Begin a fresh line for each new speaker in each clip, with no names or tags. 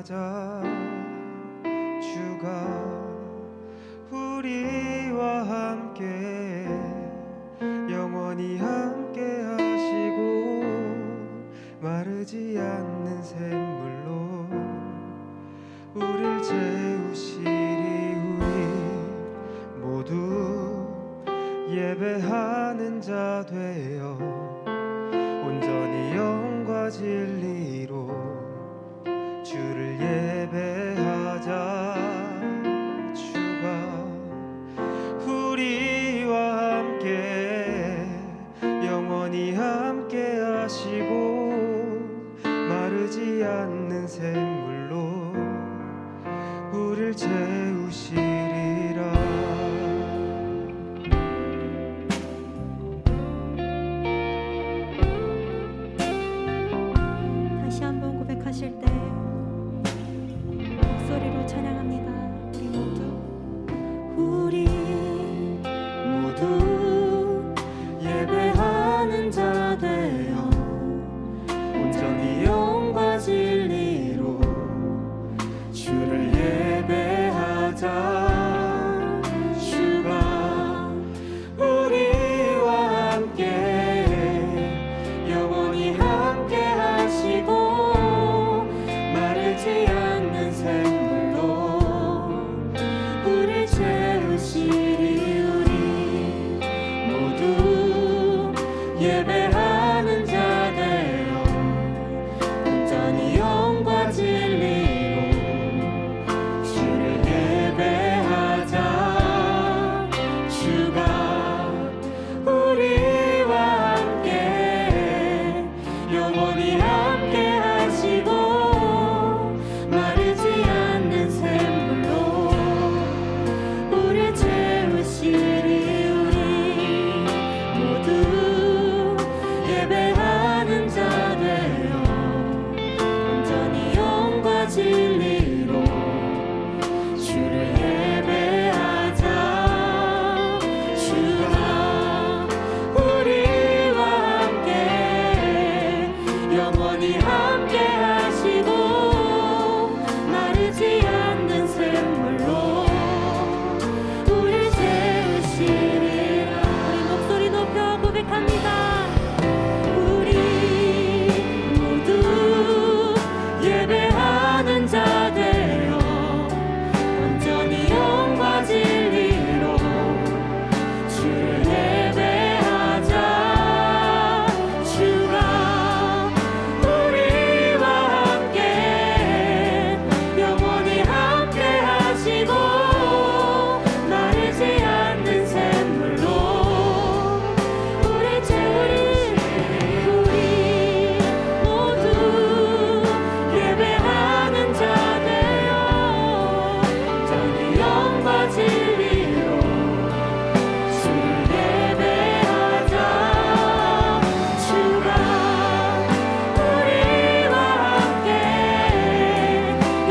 예배하자. 주가 우리와 함께 영원히 함께 하시고 마르지 않는 샘물로 우릴 채우시리. 우리 모두 예배하는 자 되어 온전히 영과 진리로 주를 예배하자. 주가 우리와 함께 영원히 함께 하시고 마르지 않는 샘물로 우릴 채우시리라.
다시 한번 고백하실 때 목소리로 찬양합니다. 우리 모두 예배하는 자 되어 온전히 영과 진리로 주를 예배하자. 주가 우리와 함께 영원히 함께 하시고 마르지 않는 샘물로 우릴 채우시리. 우리 모두 예배하는 자 되어 온전히 영과 진리로 주를 예배하자. 주가 우리와 함께 영원히 함께 하시고 마르지 않는 샘물로 우릴 채우시리. 우리 모두 예배하는 자 되어 온전히 영과 진리로 주를 예배하자. 주가 우리와 함께 영원히 함께 하시고 마르지 않는 샘물로 우릴 채우시리라. 우리 목소리 높여 고백합니다. 우리 모두 예배하는 자 되어 온전히 영과 진리로 주를 예배하자. 주가 우리와 함께 영원히 함께 하시고 마르지 않는 샘물로 우리 채우시리. 우리 모두 예배하는 자 되어 온전히 영과 진리로 주를 예배하자. 주가 우리와 함께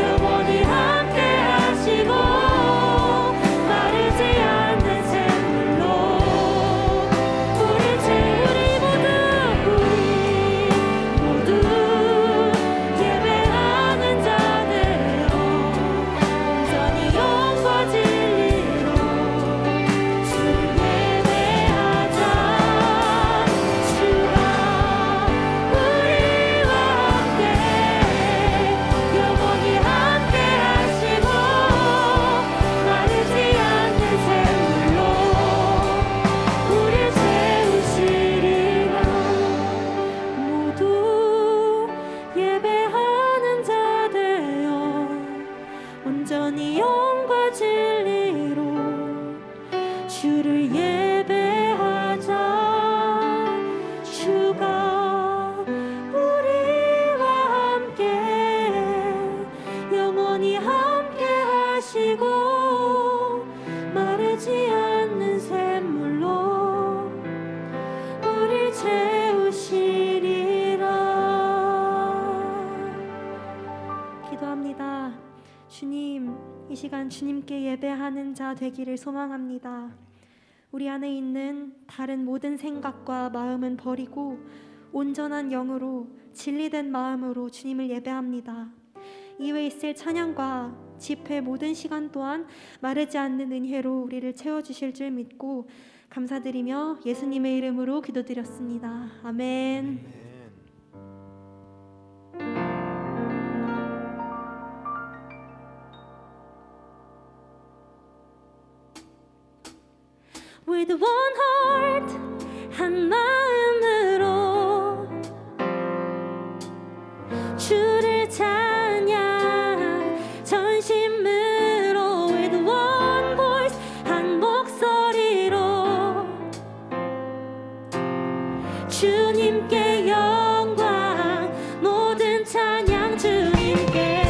영원히 함께 하시고 마르지 않는 샘물로 우리 채우리. 모두 예배하는 자 되어 온전히 영과 진리로 주를 예배하자. 주가 우리와 함께 영원히 함께 하시고 마르지 않는 샘물로 우릴 채우시리라. 모두 예배하는 자 되어 온전히 영과 진리로 주를 예배하자. 주가 우리와 함께 영원히 함께 하시고 마르지 않는 샘물로 우릴 채우시리라. 기도합니다. 주님, 이 시간 주님께 예배하는 자 되기를 소망합니다. 우리 안에 있는 다른 모든 생각과 마음은 버리고 온전한 영으로 진리된 마음으로 주님을 예배합니다. 이후에 있을 찬양과 집회 모든 시간 또한 마르지 않는 은혜로 우리를 채워주실 줄 믿고 감사드리며 예수님의 이름으로 기도드렸습니다. 아멘. With one heart, 한 마음으로 주를 찬양 전심으로 With one voice, 한 목소리로 주님께 영광 모든 찬양 주님께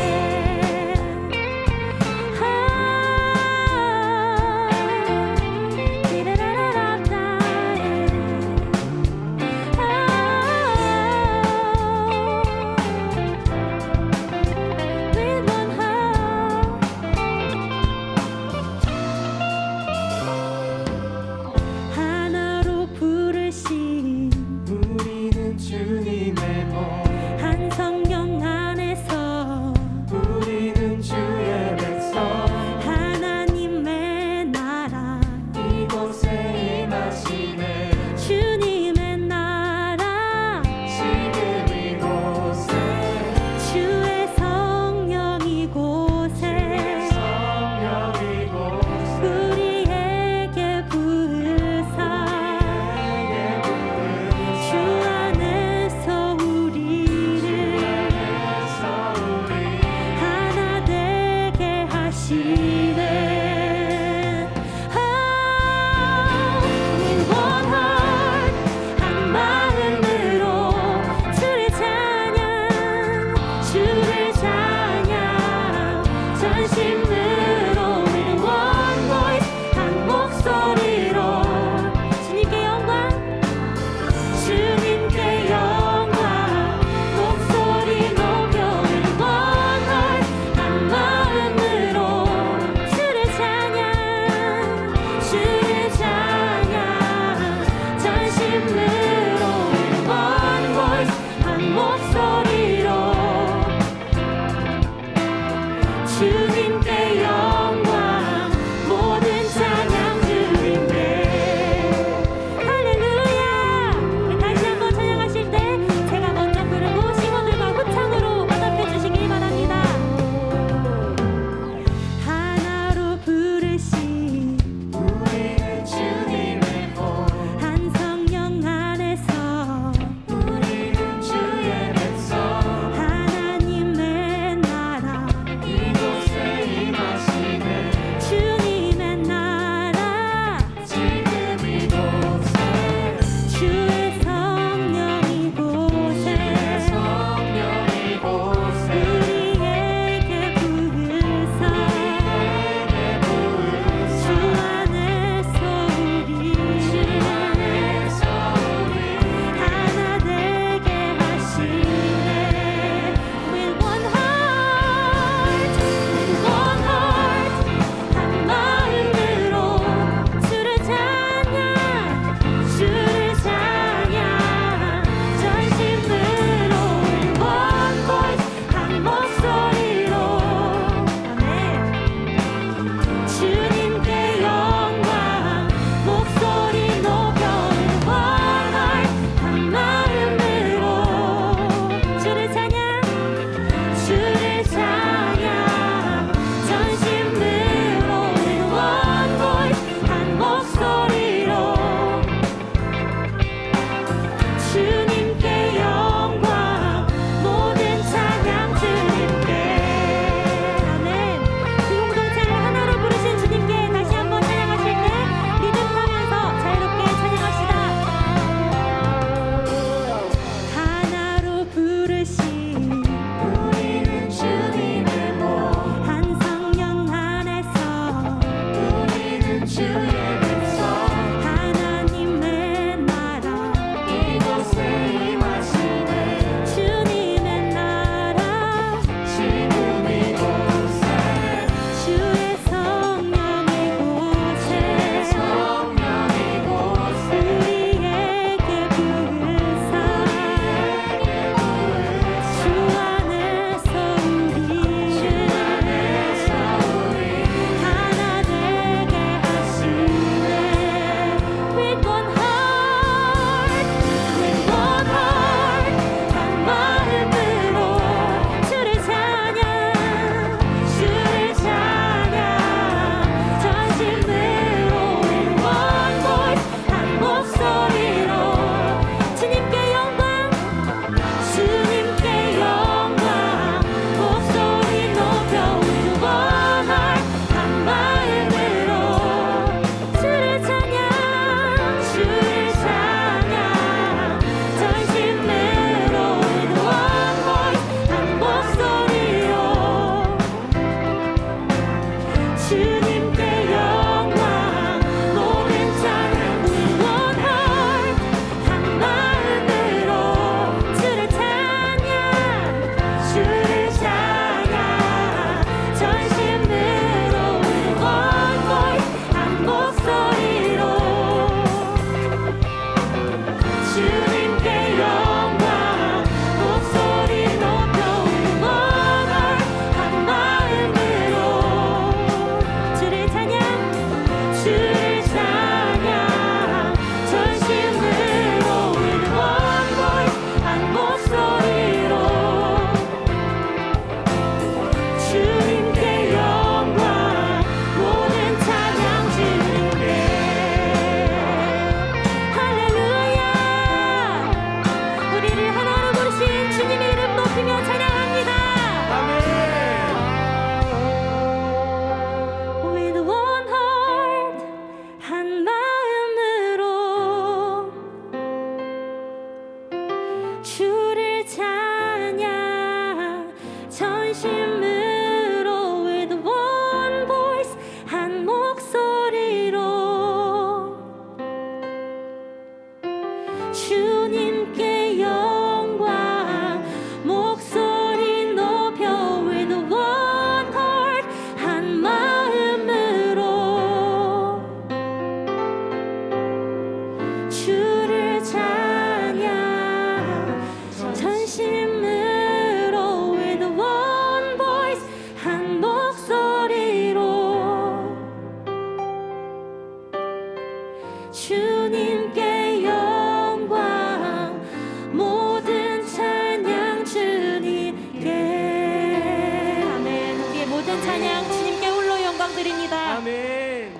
찬양 주님께 홀로 영광 드립니다.
아멘.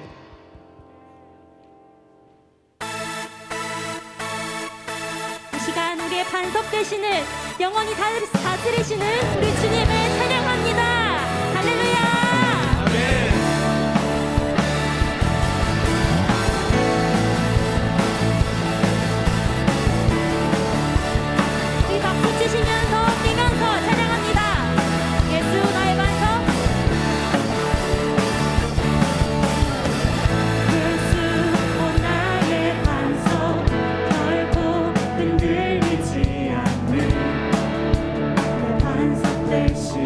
이 시간 우리의 반석 되시는 영원히 다스리시는 우리 주님을 찬양합니다. 할렐루야.
아멘.
우리 박수 치시면서 뛰면서 찬양합니다. 예수 나의 반석. 예수 나의 반석 결코 흔들리지 않는 내 반석 되시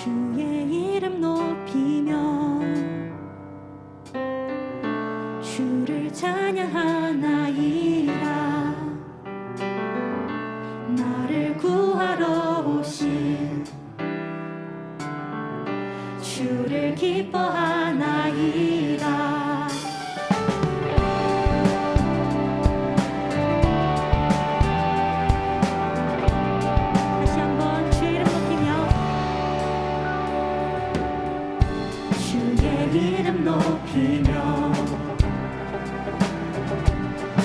주의 이름 높이며 주를 찬양하나이다. 나를 구하러 오신 주를 기뻐하나이다. 다시 한번 주의 이름 높이며 주의 이름 높이며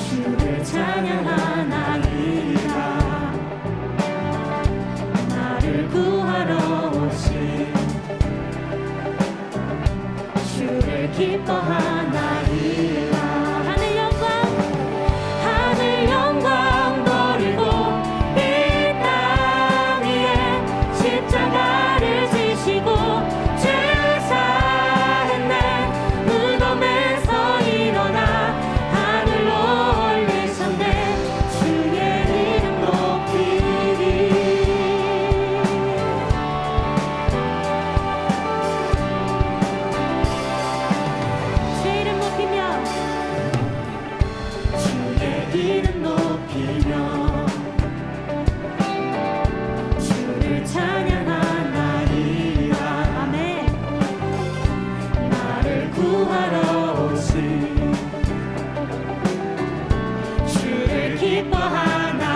주를 찬양하나이다. 나를 구하러 오신 주를 기뻐하나이다. 하늘 영광 버리고 이 땅 위에 십자가를 지시고 죄 사했네. 무덤에서 일어나 하늘로 올리셨네. 주의 이름 높이리. 주의 이름 높이며 주의 이름 높이며 주를 찬양하나이다. 아멘. 나를 구하러 오신 주를 기뻐하나이다.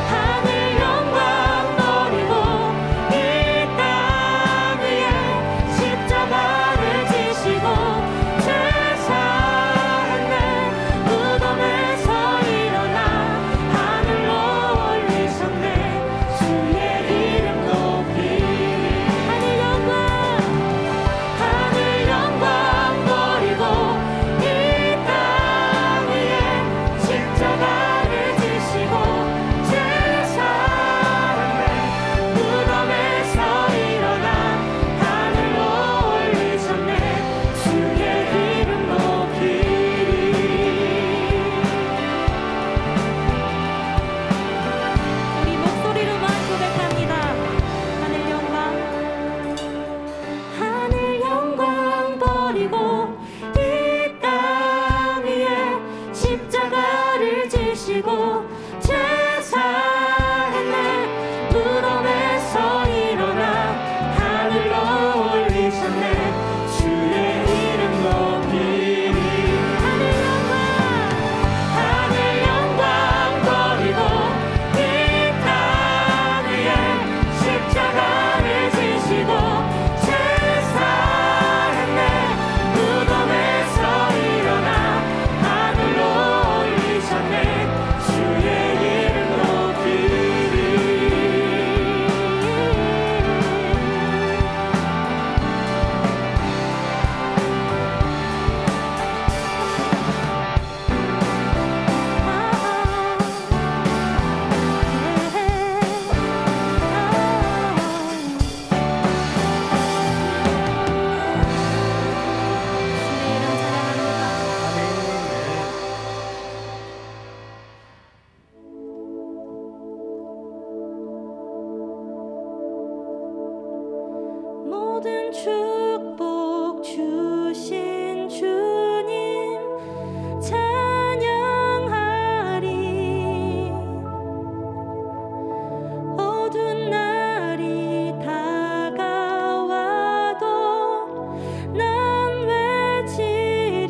하늘 영광 버리고 이 땅 위에 십자가를 지시고 죄 사했네. 무덤에서 일어나 하늘로 올리셨네. 주의 이름 높이리. 하늘 영광 버리고 이 땅 위에 십자가를 지시고 죄 사했네. 무덤에서 일어나 하늘로 올리셨네. 주의 이름 높이리. 우리 목소리로만 고백합니다. 하늘 영광 버리고 이 땅 위에 십자가를 지시고 죄 사했네. 무덤에서 일어나 하늘로 올리셨네. 주의 이름 높이리. 하늘 영광 버리고 이 땅 위에 십자가를 지시고 죄 사했네. 무덤에서 일어나 하늘로 올리셨네. 주의 이름 높이리. 모든 축복 주신 주님 찬양하리. 어두운 날이 다가와도 난 외치리.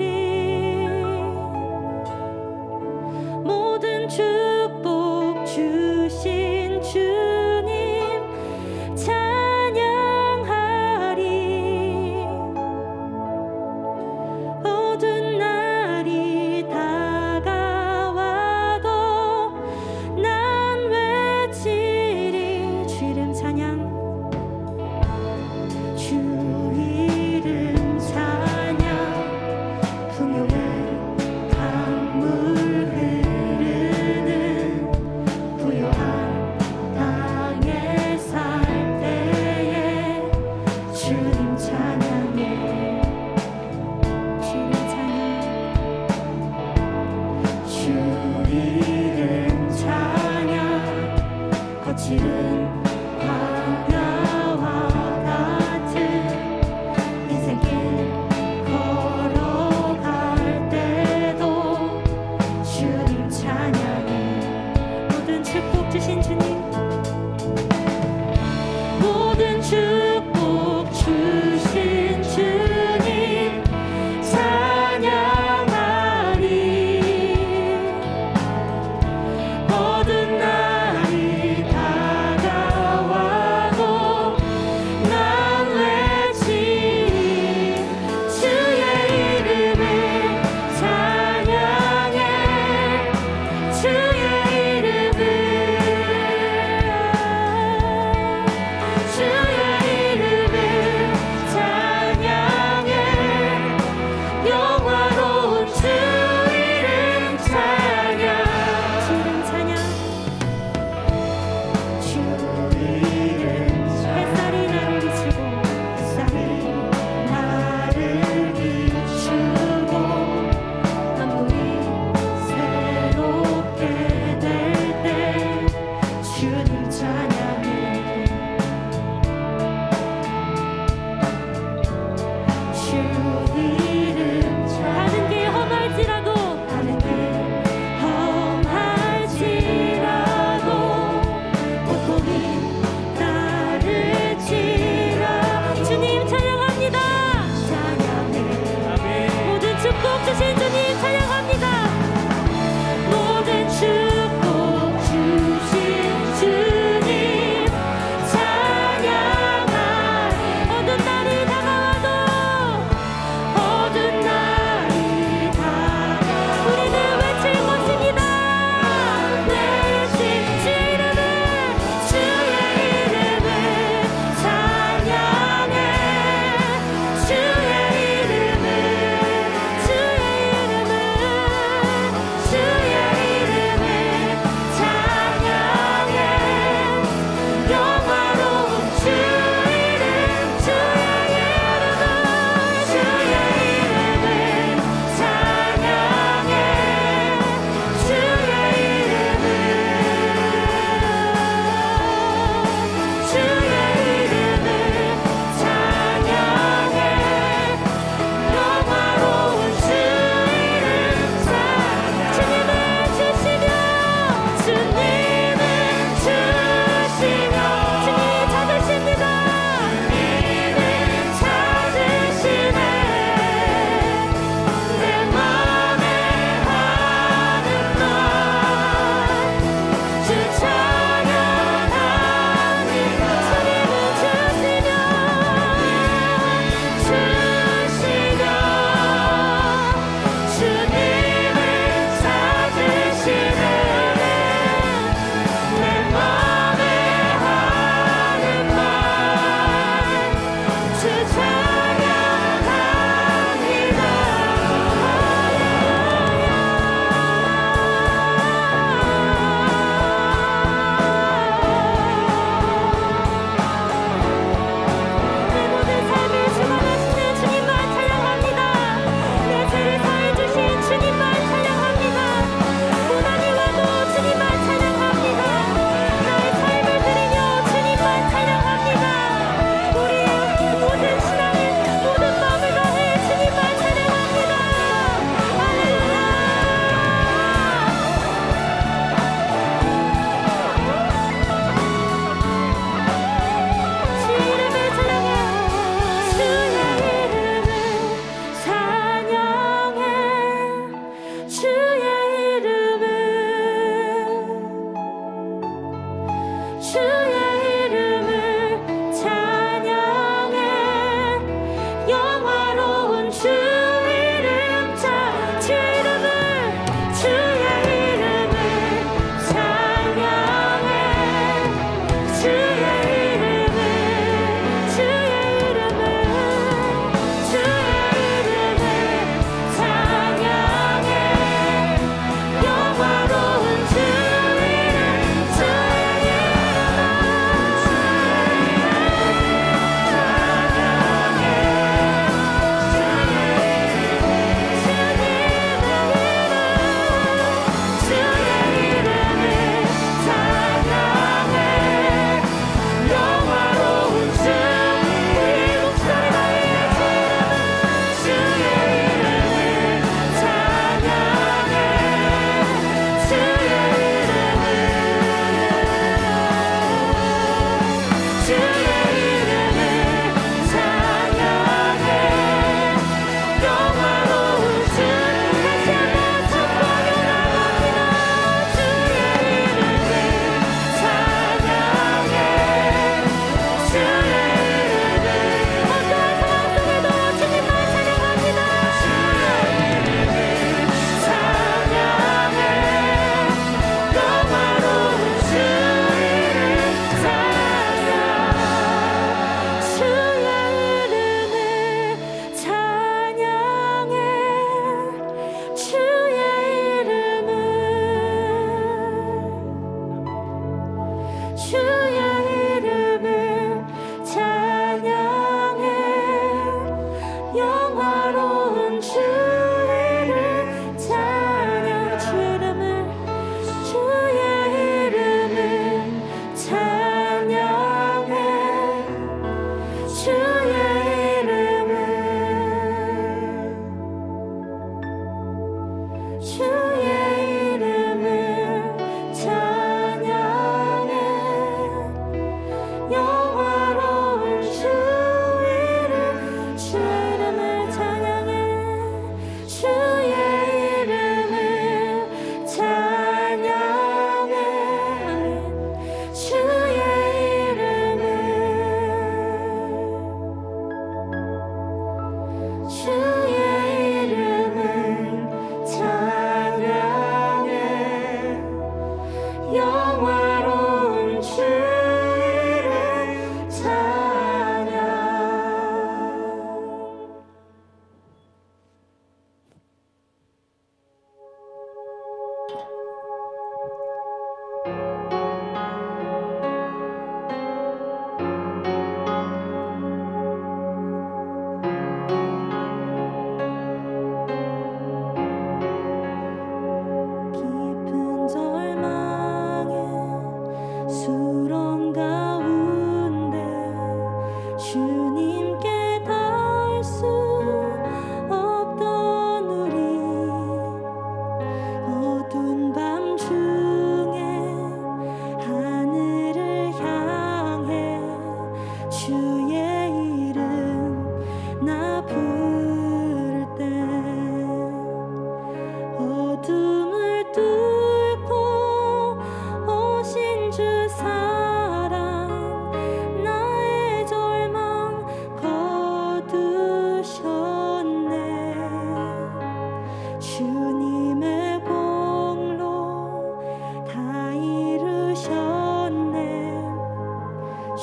모든 축복 주신 주님 찬양하리.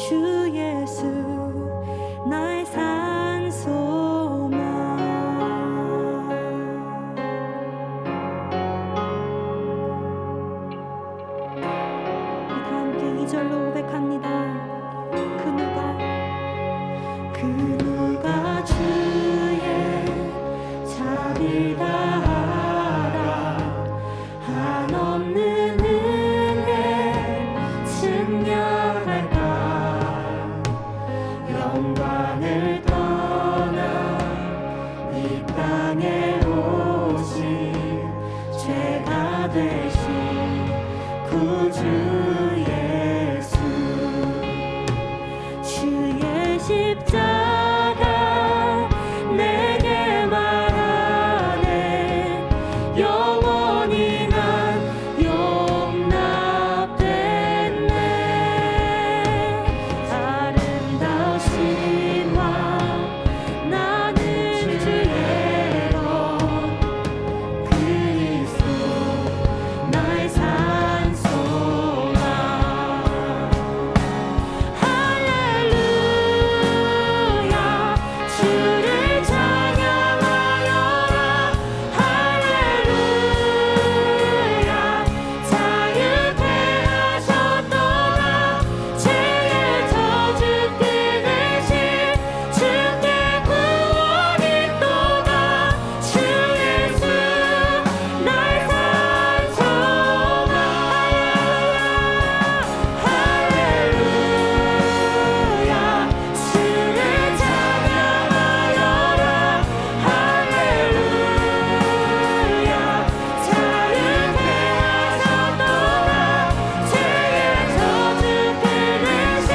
주 예수 나의 산소망. 다 함께 2절로 고백합니다. 그 누가 주의 자비 다하라 한없는 은혜 증명할까. 영광을 떠나 이 땅에 오신 죄가 되신 구주 예수. 주의 십자가 내게 말하네. 영원히 난 용납됐네. 아름다우신 왕 나는 주의 것 그리스도 나의 산소망. 할렐루야 주를 찬양하여라. 할렐루야 자유케 하셨도다. 죄의 저주 끊으신 주께 구원이 또다. 주 예수 나의 산소망. 할렐루야 주를 찬양하여라. 할렐루야 자유케 하셨도다. 죄의 저주 끊으신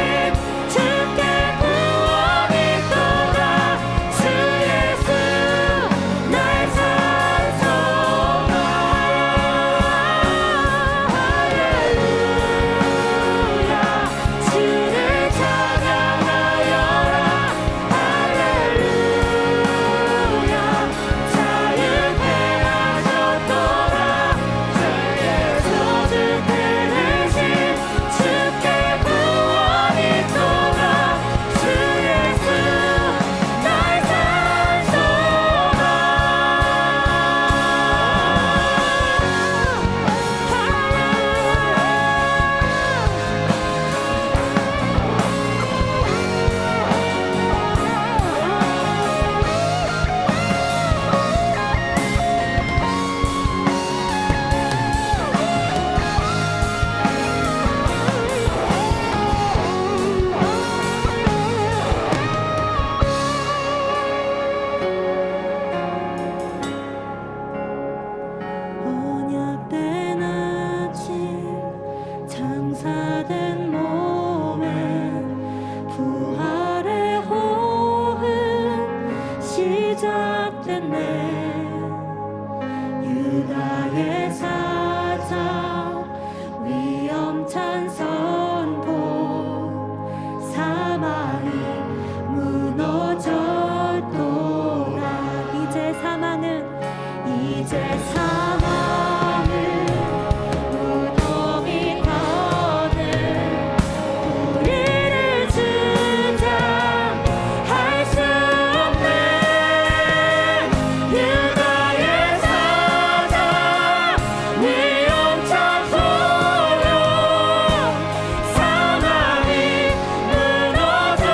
주께 구원이 또다. 주 예수 나의 산소망. 할렐루야 주를 찬양하여라. 할렐루야 자유케 하셨도다. 죄의 저주 끊으신 주께 구원이 또다. 주 예수 나의 언약된 아침 장사된 몸에 부활의 호흡 시작됐네. 유다의 사자 위험찬 선포 사망이 무너졌도다. 이제 사망은 무덤이 거는 우리를 주장할 수 없네. 유다의 사자 위험찬 소용 사망이 무너졌도다.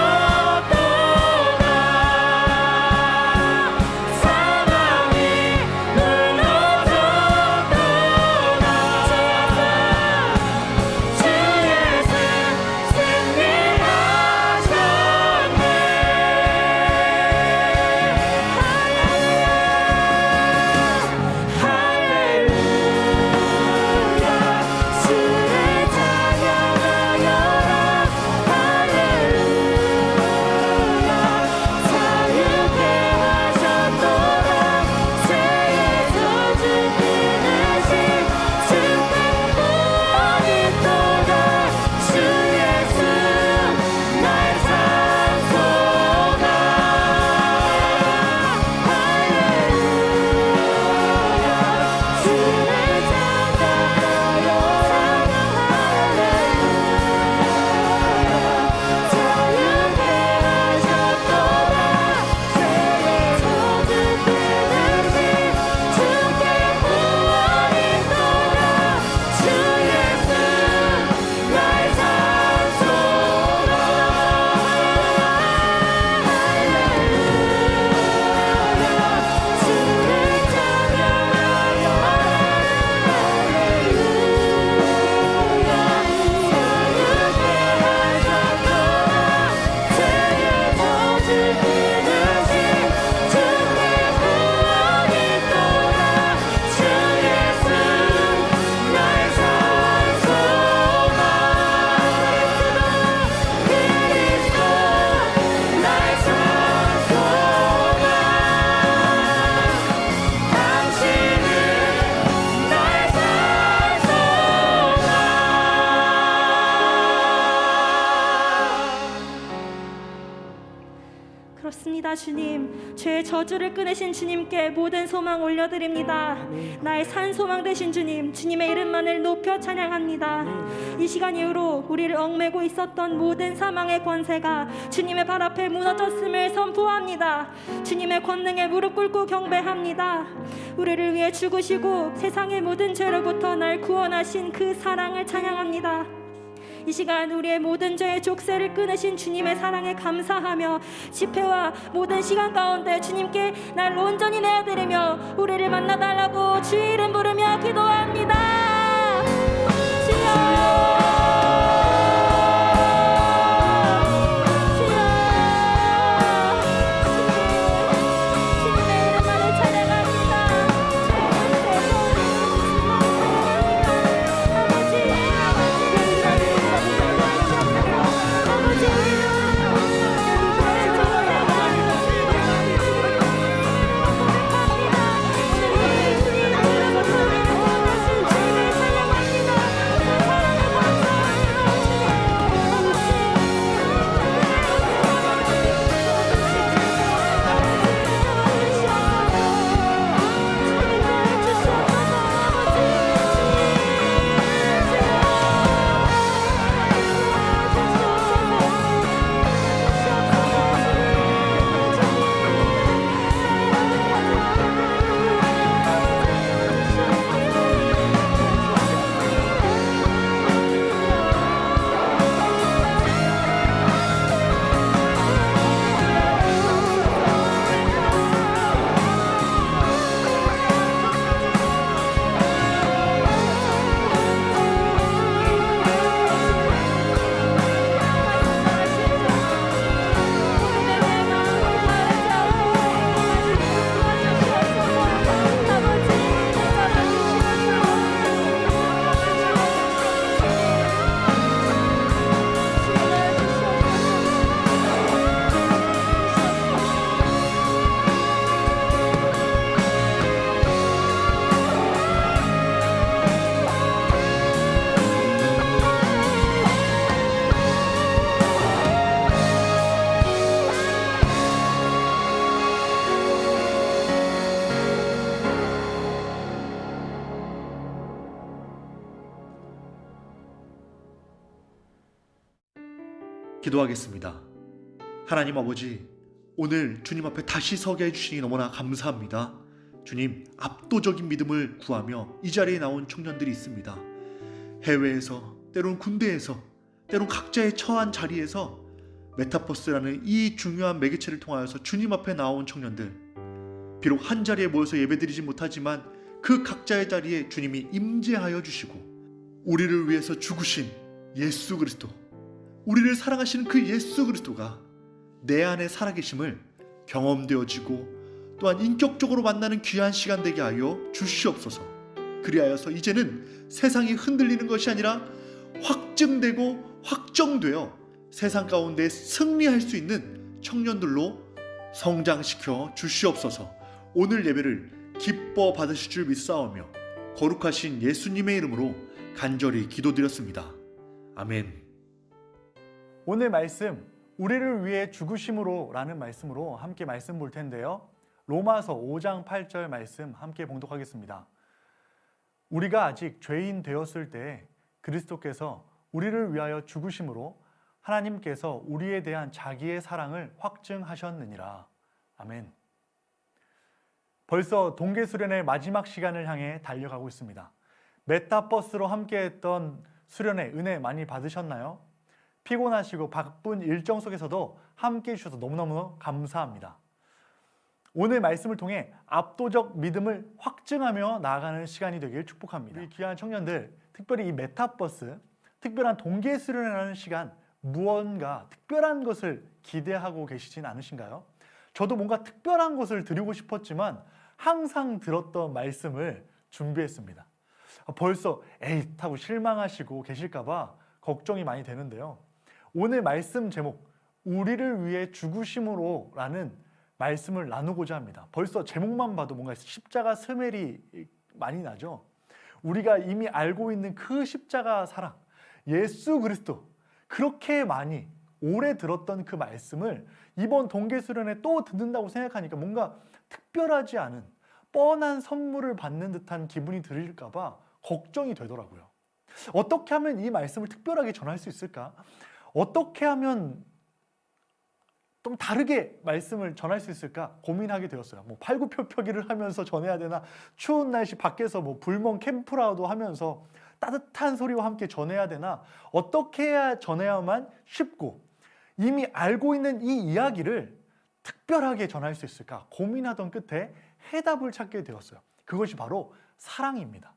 그렇습니다. 주님, 죄의 저주를 끊으신 주님께 모든 소망 올려드립니다. 나의 산 소망 되신 주님, 주님의 이름만을 높여 찬양합니다. 이 시간 이후로 우리를 얽매고 있었던 모든 사망의 권세가 주님의 발 앞에 무너졌음을 선포합니다. 주님의 권능에 무릎 꿇고 경배합니다. 우리를 위해 죽으시고 세상의 모든 죄로부터 날 구원하신 그 사랑을 찬양합니다. 이 시간 우리의 모든 죄의 족쇄를 끊으신 주님의 사랑에 감사하며 집회와 모든 시간 가운데 주님께 날 온전히 내어드리며 우리를 만나달라고 주의 이름 부르며 기도합니다. 주여,
기도하겠습니다. 하나님 아버지, 오늘 주님 앞에 다시 서게 해주시니 너무나 감사합니다. 주님, 압도적인 믿음을 구하며 이 자리에 나온 청년들이 있습니다. 해외에서, 때론 군대에서, 때론 각자의 처한 자리에서 메타버스라는 이 중요한 매개체를 통하여서 주님 앞에 나온 청년들, 비록 한 자리에 모여서 예배드리지 못하지만 그 각자의 자리에 주님이 임재하여 주시고 우리를 위해서 죽으신 예수 그리스도, 우리를 사랑하시는 그 예수 그리스도가 내 안에 살아계심을 경험되어지고 또한 인격적으로 만나는 귀한 시간 되게 하여 주시옵소서. 그리하여서 이제는 세상이 흔들리는 것이 아니라 확증되고 확정되어 세상 가운데 승리할 수 있는 청년들로 성장시켜 주시옵소서. 오늘 예배를 기뻐 받으실 줄 믿사오며 거룩하신 예수님의 이름으로 간절히 기도드렸습니다. 아멘.
오늘 말씀, 우리를 위해 죽으심으로 라는 말씀으로 함께 말씀 볼 텐데요. 로마서 5장 8절 말씀 함께 봉독하겠습니다. 우리가 아직 죄인 되었을 때 그리스도께서 우리를 위하여 죽으심으로 하나님께서 우리에 대한 자기의 사랑을 확증하셨느니라. 아멘. 벌써 동계수련의 마지막 시간을 향해 달려가고 있습니다. 메타버스로 함께했던 수련회 은혜 많이 받으셨나요? 피곤하시고 바쁜 일정 속에서도 함께해 주셔서 너무너무 감사합니다. 오늘 말씀을 통해 압도적 믿음을 확증하며 나아가는 시간이 되길 축복합니다. 우리 귀한 청년들, 특별히 이 메타버스, 특별한 동계수련회라는 시간, 무언가 특별한 것을 기대하고 계시진 않으신가요? 저도 뭔가 특별한 것을 드리고 싶었지만 항상 들었던 말씀을 준비했습니다. 벌써 에잇 하고 실망하시고 계실까봐 걱정이 많이 되는데요. 오늘 말씀 제목, 우리를 위해 죽으심으로 라는 말씀을 나누고자 합니다. 벌써 제목만 봐도 뭔가 십자가 스멜이 많이 나죠. 우리가 이미 알고 있는 그 십자가 사랑, 예수 그리스도, 그렇게 많이 오래 들었던 그 말씀을 이번 동계수련회 또 듣는다고 생각하니까 뭔가 특별하지 않은 뻔한 선물을 받는 듯한 기분이 들릴까 봐 걱정이 되더라고요. 어떻게 하면 이 말씀을 특별하게 전할 수 있을까? 어떻게 하면 좀 다르게 말씀을 전할 수 있을까 고민하게 되었어요. 뭐 팔굽혀펴기를 하면서 전해야 되나, 추운 날씨 밖에서 뭐 불멍 캠프라도 하면서 따뜻한 소리와 함께 전해야 되나, 어떻게 해야 전해야만 쉽고 이미 알고 있는 이 이야기를 특별하게 전할 수 있을까 고민하던 끝에 해답을 찾게 되었어요. 그것이 바로 사랑입니다.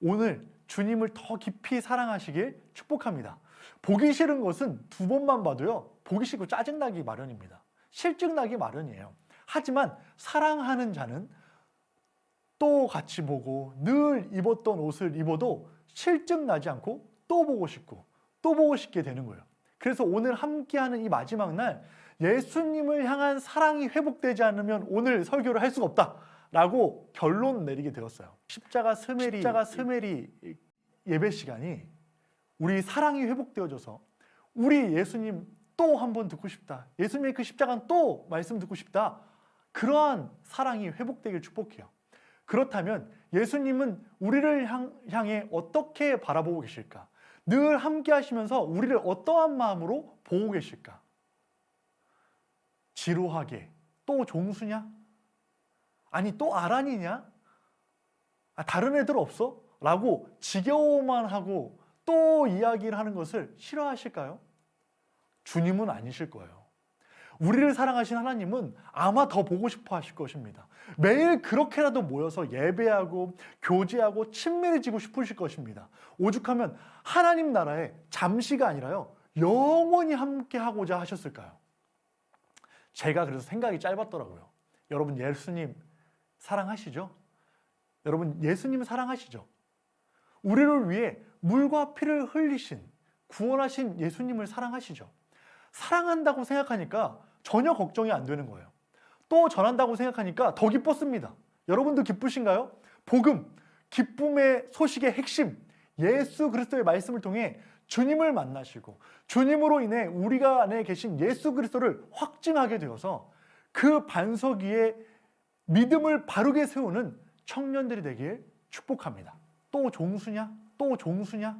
오늘 주님을 더 깊이 사랑하시길 축복합니다. 보기 싫은 것은 두 번만 봐도요, 보기 싫고 짜증나기 마련입니다. 실증나기 마련이에요. 하지만 사랑하는 자는 또 같이 보고 늘 입었던 옷을 입어도 실증나지 않고 또 보고 싶고 또 보고 싶게 되는 거예요. 그래서 오늘 함께하는 이 마지막 날, 예수님을 향한 사랑이 회복되지 않으면 오늘 설교를 할 수가 없다라고 결론 내리게 되었어요. 십자가 스메리 예배 시간이 우리 사랑이 회복되어져서 우리 예수님 또 한 번 듣고 싶다, 예수님의 그 십자가는 또 말씀 듣고 싶다, 그러한 사랑이 회복되길 축복해요. 그렇다면 예수님은 우리를 향해 어떻게 바라보고 계실까? 늘 함께 하시면서 우리를 어떠한 마음으로 보고 계실까? 지루하게 또 종수냐? 아니 또 아란이냐? 다른 애들 없어? 라고 지겨워만 하고 또 이야기를 하는 것을 싫어하실까요? 주님은 아니실 거예요. 우리를 사랑하신 하나님은 아마 더 보고 싶어 하실 것입니다. 매일 그렇게라도 모여서 예배하고 교제하고 친밀해지고 싶으실 것입니다. 오죽하면 하나님 나라에 잠시가 아니라요, 영원히 함께 하고자 하셨을까요? 제가 그래서 생각이 짧았더라고요. 여러분 예수님 사랑하시죠? 여러분 예수님 사랑하시죠? 우리를 위해 물과 피를 흘리신 구원하신 예수님을 사랑하시죠? 사랑한다고 생각하니까 전혀 걱정이 안 되는 거예요. 또 전한다고 생각하니까 더 기뻤습니다. 여러분도 기쁘신가요? 복음, 기쁨의 소식의 핵심, 예수 그리스도의 말씀을 통해 주님을 만나시고 주님으로 인해 우리가 안에 계신 예수 그리스도를 확증하게 되어서 그 반석 위에 믿음을 바르게 세우는 청년들이 되길 축복합니다. 또 종수냐? 또 종수냐?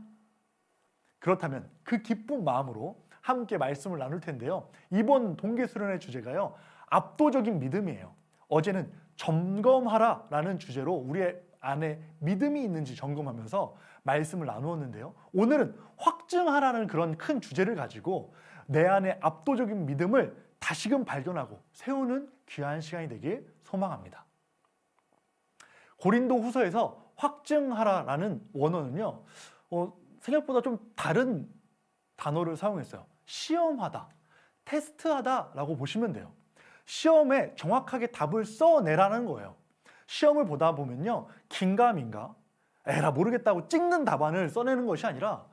그렇다면 그 기쁜 마음으로 함께 말씀을 나눌 텐데요. 이번 동계수련의 주제가요, 압도적인 믿음이에요. 어제는 점검하라라는 주제로 우리의 안에 믿음이 있는지 점검하면서 말씀을 나누었는데요. 오늘은 확증하라는 그런 큰 주제를 가지고 내 안에 압도적인 믿음을 다시금 발견하고 세우는 귀한 시간이 되길 소망합니다. 고린도 후서에서 확증하라라는 원어는요, 생각보다 좀 다른 단어를 사용했어요. 시험하다, 테스트하다라고 보시면 돼요. 시험에 정확하게 답을 써내라는 거예요. 시험을 보다 보면요, 긴가민가, 에라 모르겠다고 찍는 답안을 써내는 것이 아니라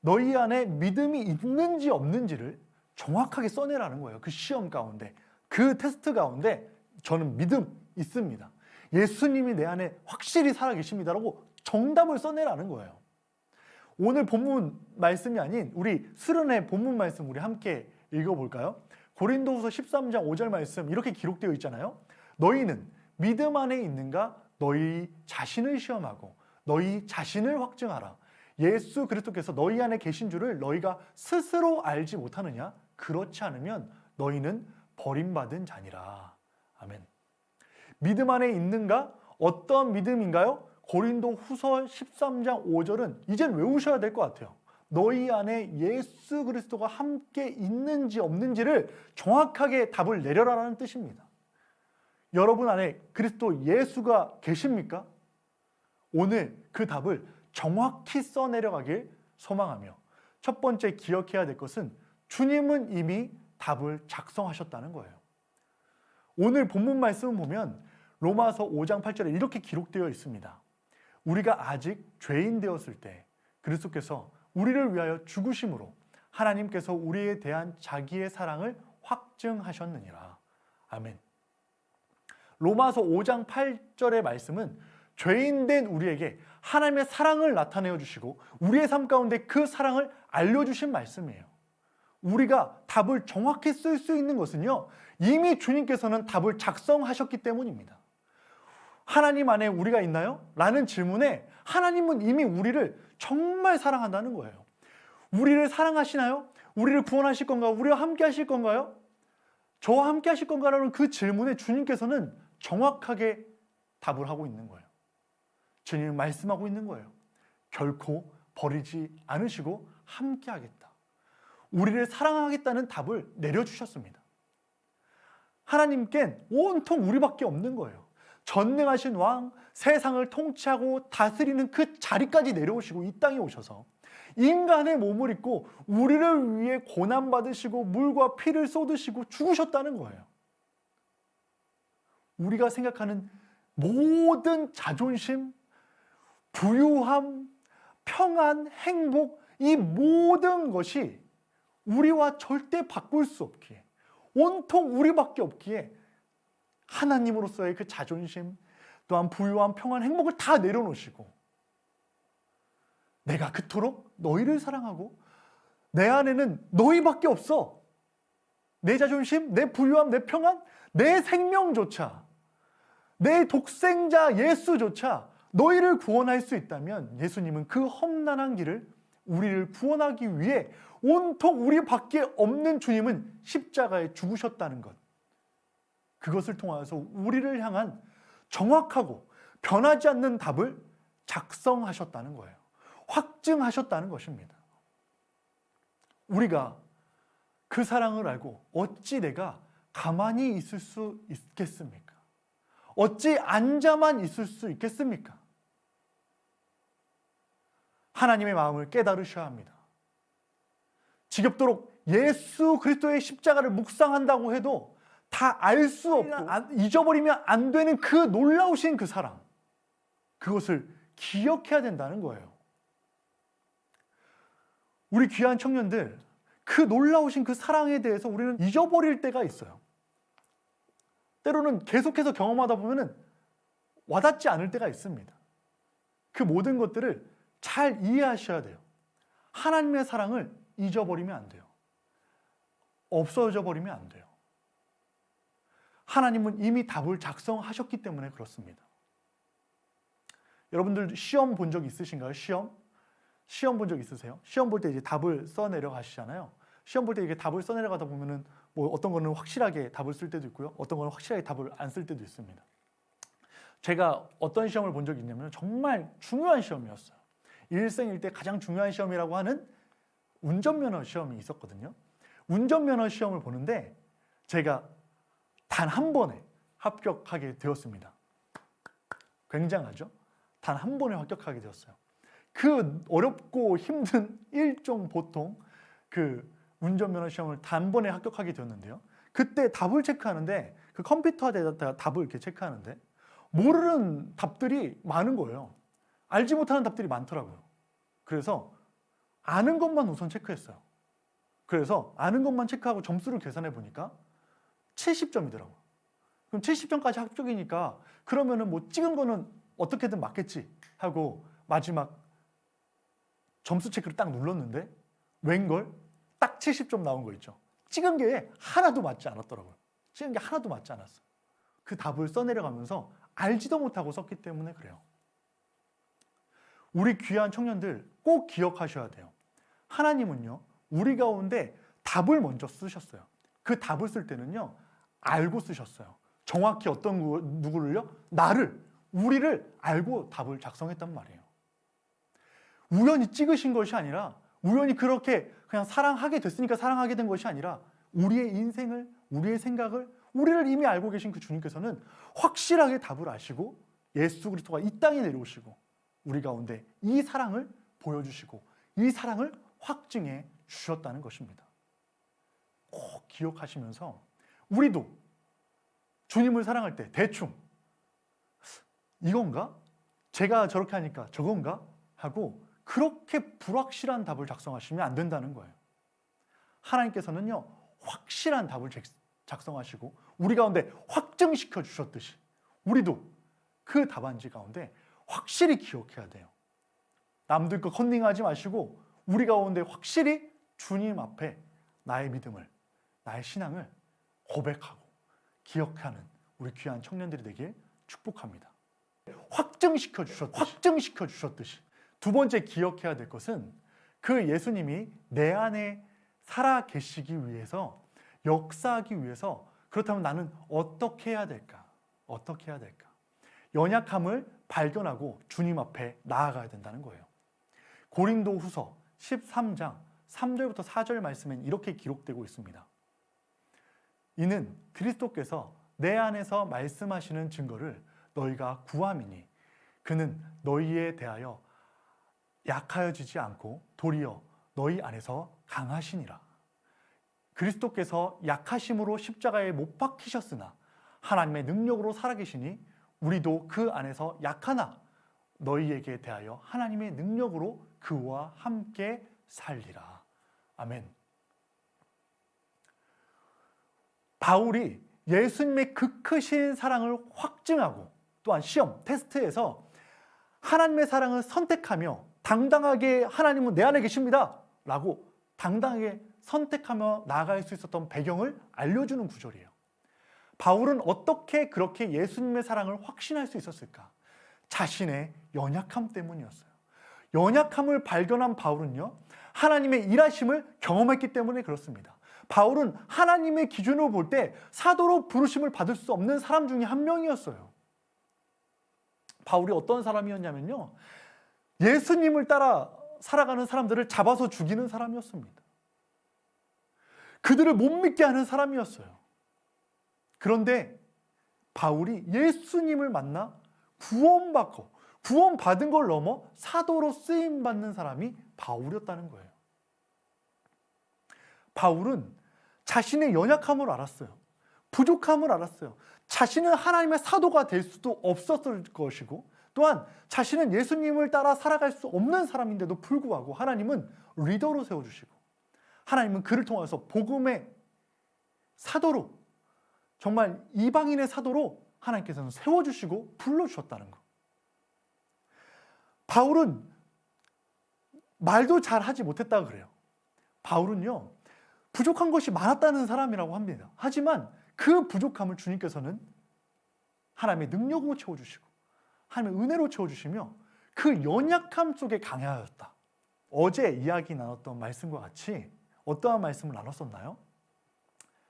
너희 안에 믿음이 있는지 없는지를 정확하게 써내라는 거예요. 그 시험 가운데, 그 테스트 가운데 저는 믿음 있습니다, 예수님이 내 안에 확실히 살아계십니다라고 정답을 써내라는 거예요. 오늘 본문 말씀이 아닌 우리 수련회 본문 말씀 우리 함께 읽어볼까요? 고린도후서 13장 5절 말씀 이렇게 기록되어 있잖아요. 너희는 믿음 안에 있는가? 너희 자신을 시험하고 너희 자신을 확증하라. 예수 그리스도께서 너희 안에 계신 줄을 너희가 스스로 알지 못하느냐? 그렇지 않으면 너희는 버림받은 자니라. 아멘. 믿음 안에 있는가? 어떤 믿음인가요? 고린도 후서 13장 5절은 이젠 외우셔야 될 것 같아요. 너희 안에 예수 그리스도가 함께 있는지 없는지를 정확하게 답을 내려라라는 뜻입니다. 여러분 안에 그리스도 예수가 계십니까? 오늘 그 답을 정확히 써내려가길 소망하며, 첫 번째 기억해야 될 것은 주님은 이미 답을 작성하셨다는 거예요. 오늘 본문 말씀을 보면 로마서 5장 8절에 이렇게 기록되어 있습니다. 우리가 아직 죄인 되었을 때 그리스도께서 우리를 위하여 죽으심으로 하나님께서 우리에 대한 자기의 사랑을 확증하셨느니라. 아멘. 로마서 5장 8절의 말씀은 죄인 된 우리에게 하나님의 사랑을 나타내어 주시고 우리의 삶 가운데 그 사랑을 알려주신 말씀이에요. 우리가 답을 정확히 쓸 수 있는 것은요, 이미 주님께서는 답을 작성하셨기 때문입니다. 하나님 안에 우리가 있나요? 라는 질문에 하나님은 이미 우리를 정말 사랑한다는 거예요. 우리를 사랑하시나요? 우리를 구원하실 건가요? 우리와 함께 하실 건가요? 저와 함께 하실 건가라는 그 질문에 주님께서는 정확하게 답을 하고 있는 거예요. 주님은 말씀하고 있는 거예요. 결코 버리지 않으시고 함께 하겠다. 우리를 사랑하겠다는 답을 내려주셨습니다. 하나님께는 온통 우리밖에 없는 거예요. 전능하신 왕, 세상을 통치하고 다스리는 그 자리까지 내려오시고 이 땅에 오셔서 인간의 몸을 입고 우리를 위해 고난받으시고 물과 피를 쏟으시고 죽으셨다는 거예요. 우리가 생각하는 모든 자존심, 부유함, 평안, 행복, 이 모든 것이 우리와 절대 바꿀 수 없기에, 온통 우리밖에 없기에 하나님으로서의 그 자존심, 또한 부유함, 평안, 행복을 다 내려놓으시고, 내가 그토록 너희를 사랑하고 내 안에는 너희밖에 없어. 내 자존심, 내 부유함, 내 평안, 내 생명조차, 내 독생자 예수조차 너희를 구원할 수 있다면 예수님은 그 험난한 길을 우리를 구원하기 위해 온통 우리밖에 없는 주님은 십자가에 죽으셨다는 것. 그것을 통하여서 우리를 향한 정확하고 변하지 않는 답을 작성하셨다는 거예요. 확증하셨다는 것입니다. 우리가 그 사랑을 알고 어찌 내가 가만히 있을 수 있겠습니까? 어찌 앉아만 있을 수 있겠습니까? 하나님의 마음을 깨달으셔야 합니다. 지겹도록 예수 그리스도의 십자가를 묵상한다고 해도 다 알 수 없고 잊어버리면 안 되는 그 놀라우신 그 사랑, 그것을 기억해야 된다는 거예요. 우리 귀한 청년들, 그 놀라우신 그 사랑에 대해서 우리는 잊어버릴 때가 있어요. 때로는 계속해서 경험하다 보면 와닿지 않을 때가 있습니다. 그 모든 것들을 잘 이해하셔야 돼요. 하나님의 사랑을 잊어버리면 안 돼요. 없어져 버리면 안 돼요. 하나님은 이미 답을 작성하셨기 때문에 그렇습니다. 여러분들 시험 본 적 있으신가요? 시험 본 적 있으세요? 시험 볼 때 이제 답을 써내려 가시잖아요. 시험 볼 때 이게 답을 써내려 가다 보면은 뭐 어떤 거는 확실하게 답을 쓸 때도 있고요. 어떤 거는 확실하게 답을 안 쓸 때도 있습니다. 제가 어떤 시험을 본 적이 있냐면 정말 중요한 시험이었어요. 일생일 때 가장 중요한 시험이라고 하는 운전면허 시험이 있었거든요. 운전면허 시험을 보는데 제가 단 한 번에 합격하게 되었습니다. 굉장하죠? 단 한 번에 합격하게 되었어요. 그 어렵고 힘든 일종 보통 그 운전면허 시험을 단번에 합격하게 되었는데요. 그때 답을 체크하는데 그 컴퓨터에다 답을 이렇게 체크하는데 모르는 답들이 많은 거예요. 알지 못하는 답들이 많더라고요. 그래서 아는 것만 우선 체크했어요. 그래서 아는 것만 체크하고 점수를 계산해 보니까 70점이더라고요. 그럼 70점까지 합격이니까 그러면은 뭐 찍은 거는 어떻게든 맞겠지 하고 마지막 점수 체크를 딱 눌렀는데 웬걸 딱 70점 나온 거 있죠. 찍은 게 하나도 맞지 않았더라고요. 찍은 게 하나도 맞지 않았어요. 그 답을 써내려가면서 알지도 못하고 썼기 때문에 그래요. 우리 귀한 청년들 꼭 기억하셔야 돼요. 하나님은요, 우리 가운데 답을 먼저 쓰셨어요. 그 답을 쓸 때는요, 알고 쓰셨어요. 정확히 어떤 누구를요? 나를, 우리를 알고 답을 작성했단 말이에요. 우연히 찍으신 것이 아니라, 우연히 그렇게 그냥 사랑하게 됐으니까 사랑하게 된 것이 아니라, 우리의 인생을, 우리의 생각을, 우리를 이미 알고 계신 그 주님께서는 확실하게 답을 아시고 예수 그리스도가 이 땅에 내려오시고 우리 가운데 이 사랑을 보여주시고 이 사랑을 확증해 주셨다는 것입니다. 꼭 기억하시면서 우리도 주님을 사랑할 때 대충 이건가? 제가 저렇게 하니까 저건가? 하고 그렇게 불확실한 답을 작성하시면 안 된다는 거예요. 하나님께서는요, 확실한 답을 작성하시고 우리 가운데 확증시켜 주셨듯이 우리도 그 답안지 가운데 확실히 기억해야 돼요. 남들 거 컨닝하지 마시고 우리 가운데 확실히 주님 앞에 나의 믿음을, 나의 신앙을 고백하고 기억하는 우리 귀한 청년들이 되길 축복합니다. 확증시켜 주셨듯이 두 번째 기억해야 될 것은 그 예수님이 내 안에 살아 계시기 위해서, 역사하기 위해서, 그렇다면 나는 어떻게 해야 될까? 어떻게 해야 될까? 연약함을 발견하고 주님 앞에 나아가야 된다는 거예요. 고린도후서 13장 3절부터 4절 말씀엔 이렇게 기록되고 있습니다. 이는 그리스도께서 내 안에서 말씀하시는 증거를 너희가 구함이니 그는 너희에 대하여 약하여지지 않고 도리어 너희 안에서 강하시니라. 그리스도께서 약하심으로 십자가에 못 박히셨으나 하나님의 능력으로 살아계시니 우리도 그 안에서 약하나 너희에게 대하여 하나님의 능력으로 그와 함께 살리라. 아멘. 바울이 예수님의 그 크신 사랑을 확증하고 또한 시험, 테스트에서 하나님의 사랑을 선택하며 당당하게 하나님은 내 안에 계십니다 라고 당당하게 선택하며 나아갈 수 있었던 배경을 알려주는 구절이에요. 바울은 어떻게 그렇게 예수님의 사랑을 확신할 수 있었을까? 자신의 연약함 때문이었어요. 연약함을 발견한 바울은요, 하나님의 일하심을 경험했기 때문에 그렇습니다. 바울은 하나님의 기준으로 볼 때 사도로 부르심을 받을 수 없는 사람 중에 한 명이었어요. 바울이 어떤 사람이었냐면요, 예수님을 따라 살아가는 사람들을 잡아서 죽이는 사람이었습니다. 그들을 못 믿게 하는 사람이었어요. 그런데 바울이 예수님을 만나 구원받은 걸 넘어 사도로 쓰임받는 사람이 바울이었다는 거예요. 바울은 자신의 연약함을 알았어요. 부족함을 알았어요. 자신은 하나님의 사도가 될 수도 없었을 것이고 또한 자신은 예수님을 따라 살아갈 수 없는 사람인데도 불구하고 하나님은 리더로 세워주시고 하나님은 그를 통해서 복음의 사도로, 정말 이방인의 사도로 하나님께서는 세워주시고 불러주셨다는 것. 바울은 말도 잘 하지 못했다고 그래요. 바울은요, 부족한 것이 많았다는 사람이라고 합니다. 하지만 그 부족함을 주님께서는 하나님의 능력으로 채워주시고 하나님의 은혜로 채워주시며 그 연약함 속에 강하였다. 어제 이야기 나눴던 말씀과 같이 어떠한 말씀을 나눴었나요?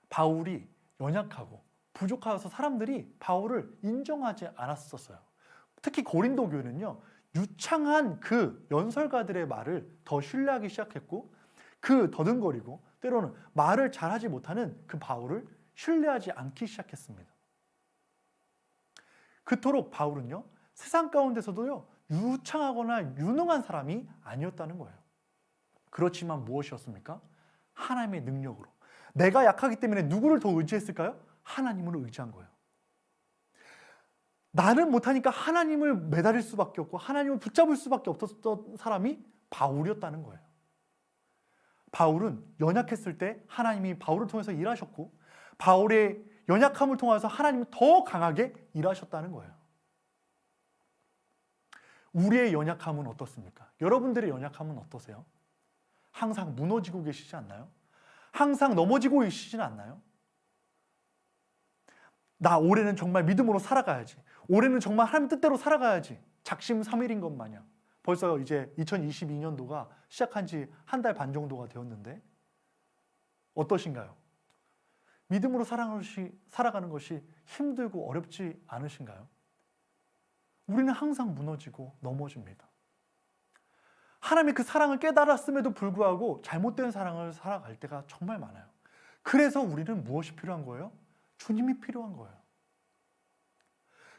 바울이 연약하고 부족하여서 사람들이 바울을 인정하지 않았었어요. 특히 고린도 교회는요, 유창한 그 연설가들의 말을 더 신뢰하기 시작했고 그 더듬거리고 때로는 말을 잘하지 못하는 그 바울을 신뢰하지 않기 시작했습니다. 그토록 바울은요, 세상 가운데서도요, 유창하거나 유능한 사람이 아니었다는 거예요. 그렇지만 무엇이었습니까? 하나님의 능력으로. 내가 약하기 때문에 누구를 더 의지했을까요? 하나님을 의지한 거예요. 나는 못하니까 하나님을 매달릴 수밖에 없고 하나님을 붙잡을 수밖에 없었던 사람이 바울이었다는 거예요. 바울은 연약했을 때 하나님이 바울을 통해서 일하셨고 바울의 연약함을 통해서 하나님이 더 강하게 일하셨다는 거예요. 우리의 연약함은 어떻습니까? 여러분들의 연약함은 어떠세요? 항상 무너지고 계시지 않나요? 항상 넘어지고 계시진 않나요? 나 올해는 정말 믿음으로 살아가야지. 올해는 정말 하나님 뜻대로 살아가야지. 작심삼일인 것 마냥. 벌써 이제 2022년도가 시작한 지 한 달 반 정도가 되었는데 어떠신가요? 믿음으로 살아가는 것이 힘들고 어렵지 않으신가요? 우리는 항상 무너지고 넘어집니다. 하나님의 그 사랑을 깨달았음에도 불구하고 잘못된 사랑을 살아갈 때가 정말 많아요. 그래서 우리는 무엇이 필요한 거예요? 주님이 필요한 거예요.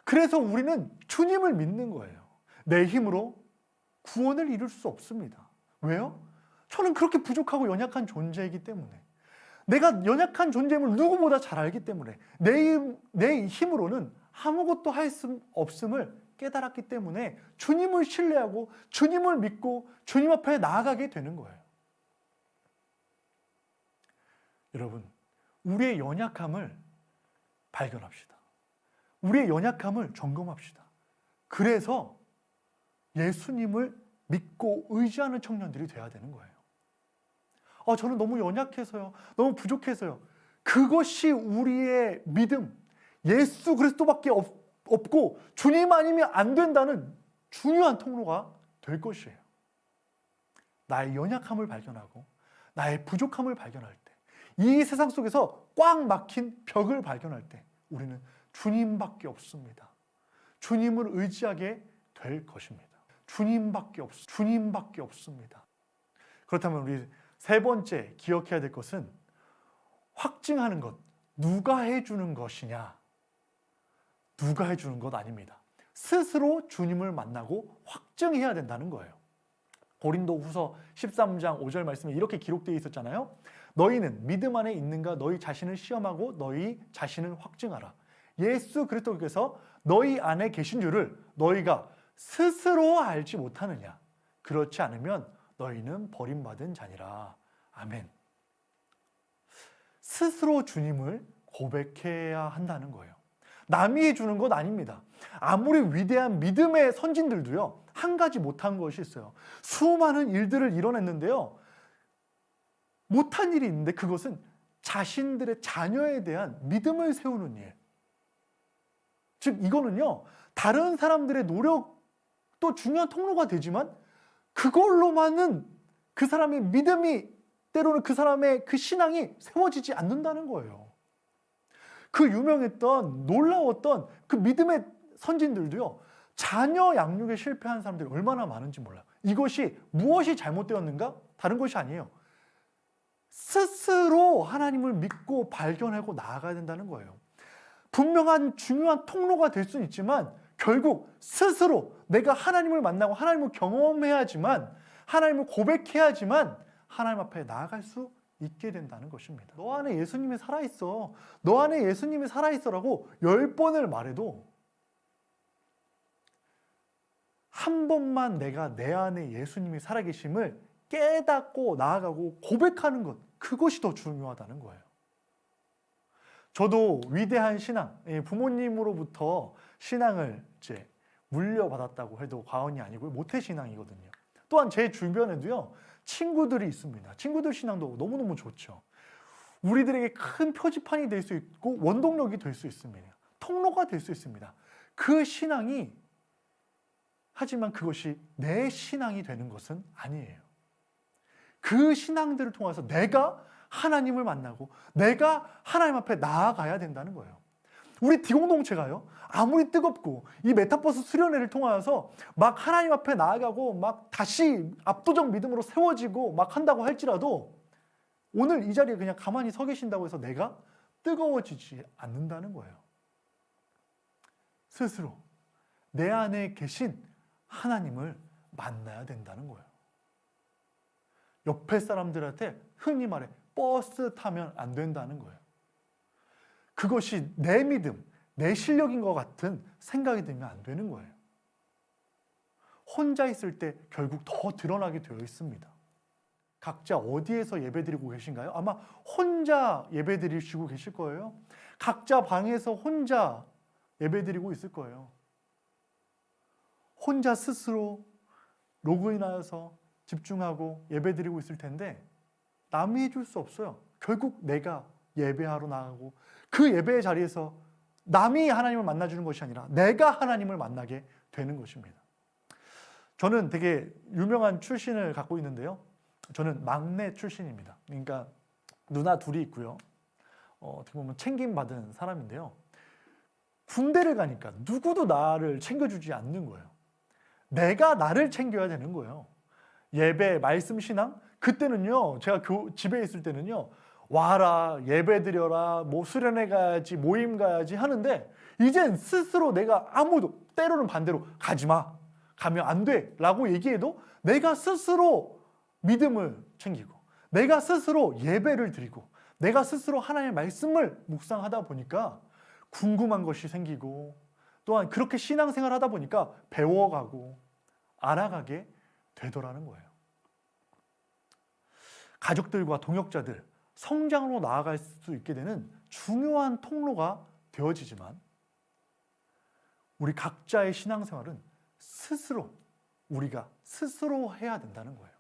그래서 우리는 주님을 믿는 거예요. 내 힘으로 구원을 이룰 수 없습니다. 왜요? 저는 그렇게 부족하고 연약한 존재이기 때문에, 내가 연약한 존재임을 누구보다 잘 알기 때문에 내 힘으로는 아무것도 할 수 없음을 깨달았기 때문에 주님을 신뢰하고 주님을 믿고 주님 앞에 나아가게 되는 거예요. 여러분, 우리의 연약함을 발견합시다. 우리의 연약함을 점검합시다. 그래서 예수님을 믿고 의지하는 청년들이 되어야 되는 거예요. 저는 너무 연약해서요. 너무 부족해서요. 그것이 우리의 믿음, 예수 그리스도밖에 없고 주님 아니면 안 된다는 중요한 통로가 될 것이에요. 나의 연약함을 발견하고 나의 부족함을 발견할 때, 이 세상 속에서 꽉 막힌 벽을 발견할 때 우리는 주님밖에 없습니다. 주님을 의지하게 될 것입니다. 주님밖에 없습니다. 그렇다면 우리 세 번째 기억해야 될 것은 확증하는 것. 누가 해주는 것이냐? 누가 해주는 것 아닙니다. 스스로 주님을 만나고 확증해야 된다는 거예요. 고린도후서 13장 5절 말씀에 이렇게 기록되어 있었잖아요. 너희는 믿음 안에 있는가 너희 자신을 시험하고 너희 자신을 확증하라. 예수 그리스도께서 너희 안에 계신 줄을 너희가 스스로 알지 못하느냐? 그렇지 않으면 너희는 버림받은 자니라. 아멘. 스스로 주님을 고백해야 한다는 거예요. 남이 해주는 것 아닙니다. 아무리 위대한 믿음의 선진들도요, 한 가지 못한 것이 있어요. 수많은 일들을 이뤄냈는데요, 못한 일이 있는데 그것은 자신들의 자녀에 대한 믿음을 세우는 일. 즉 이거는요, 다른 사람들의 노력도 중요한 통로가 되지만 그걸로만은 그 사람의 믿음이, 때로는 그 사람의 그 신앙이 세워지지 않는다는 거예요. 그 유명했던 놀라웠던 그 믿음의 선진들도요, 자녀 양육에 실패한 사람들이 얼마나 많은지 몰라요. 이것이 무엇이 잘못되었는가? 다른 것이 아니에요. 스스로 하나님을 믿고 발견하고 나아가야 된다는 거예요. 분명한 중요한 통로가 될 수는 있지만 결국 스스로 내가 하나님을 만나고 하나님을 경험해야지만, 하나님을 고백해야지만 하나님 앞에 나아갈 수 있게 된다는 것입니다. 너 안에 예수님이 살아있어. 너 안에 예수님이 살아있어라고 10번을 말해도 한 번만 내가 내 안에 예수님이 살아계심을 깨닫고 나아가고 고백하는 것, 그것이 더 중요하다는 거예요. 저도 위대한 신앙, 부모님으로부터 신앙을 이제 물려받았다고 해도 과언이 아니고요. 모태신앙이거든요. 또한 제 주변에도요, 친구들이 있습니다. 친구들 신앙도 너무너무 좋죠. 우리들에게 큰 표지판이 될 수 있고 원동력이 될 수 있습니다. 통로가 될 수 있습니다. 그 신앙이, 하지만 그것이 내 신앙이 되는 것은 아니에요. 그 신앙들을 통해서 내가 하나님을 만나고 내가 하나님 앞에 나아가야 된다는 거예요. 우리 디공동체가요, 아무리 뜨겁고 이 메타버스 수련회를 통하여서 막 하나님 앞에 나아가고 막 다시 압도적 믿음으로 세워지고 막 한다고 할지라도 오늘 이 자리에 그냥 가만히 서 계신다고 해서 내가 뜨거워지지 않는다는 거예요. 스스로 내 안에 계신 하나님을 만나야 된다는 거예요. 옆에 사람들한테 흔히 말해 버스 타면 안 된다는 거예요. 그것이 내 믿음, 내 실력인 것 같은 생각이 들면 안 되는 거예요. 혼자 있을 때 결국 더 드러나게 되어 있습니다. 각자 어디에서 예배드리고 계신가요? 아마 혼자 예배드리시고 계실 거예요. 각자 방에서 혼자 예배드리고 있을 거예요. 혼자 스스로 로그인하여서 집중하고 예배드리고 있을 텐데 남이 해줄 수 없어요. 결국 내가 예배하러 나가고 그 예배의 자리에서 남이 하나님을 만나주는 것이 아니라 내가 하나님을 만나게 되는 것입니다. 저는 되게 유명한 출신을 갖고 있는데요. 저는 막내 출신입니다. 그러니까 누나 둘이 있고요. 어떻게 보면 챙김받은 사람인데요. 군대를 가니까 누구도 나를 챙겨주지 않는 거예요. 내가 나를 챙겨야 되는 거예요. 예배, 말씀, 신앙? 그때는요, 제가 집에 있을 때는요, 와라, 예배 드려라, 뭐 수련회 가야지, 모임 가야지 하는데 이젠 스스로 내가 아무도, 때로는 반대로 가지 마, 가면 안 돼 라고 얘기해도 내가 스스로 믿음을 챙기고 내가 스스로 예배를 드리고 내가 스스로 하나님의 말씀을 묵상하다 보니까 궁금한 것이 생기고 또한 그렇게 신앙생활 하다 보니까 배워가고 알아가게 되더라는 거예요. 가족들과 동역자들, 성장으로 나아갈 수 있게 되는 중요한 통로가 되어지지만 우리 각자의 신앙생활은 스스로, 우리가 스스로 해야 된다는 거예요.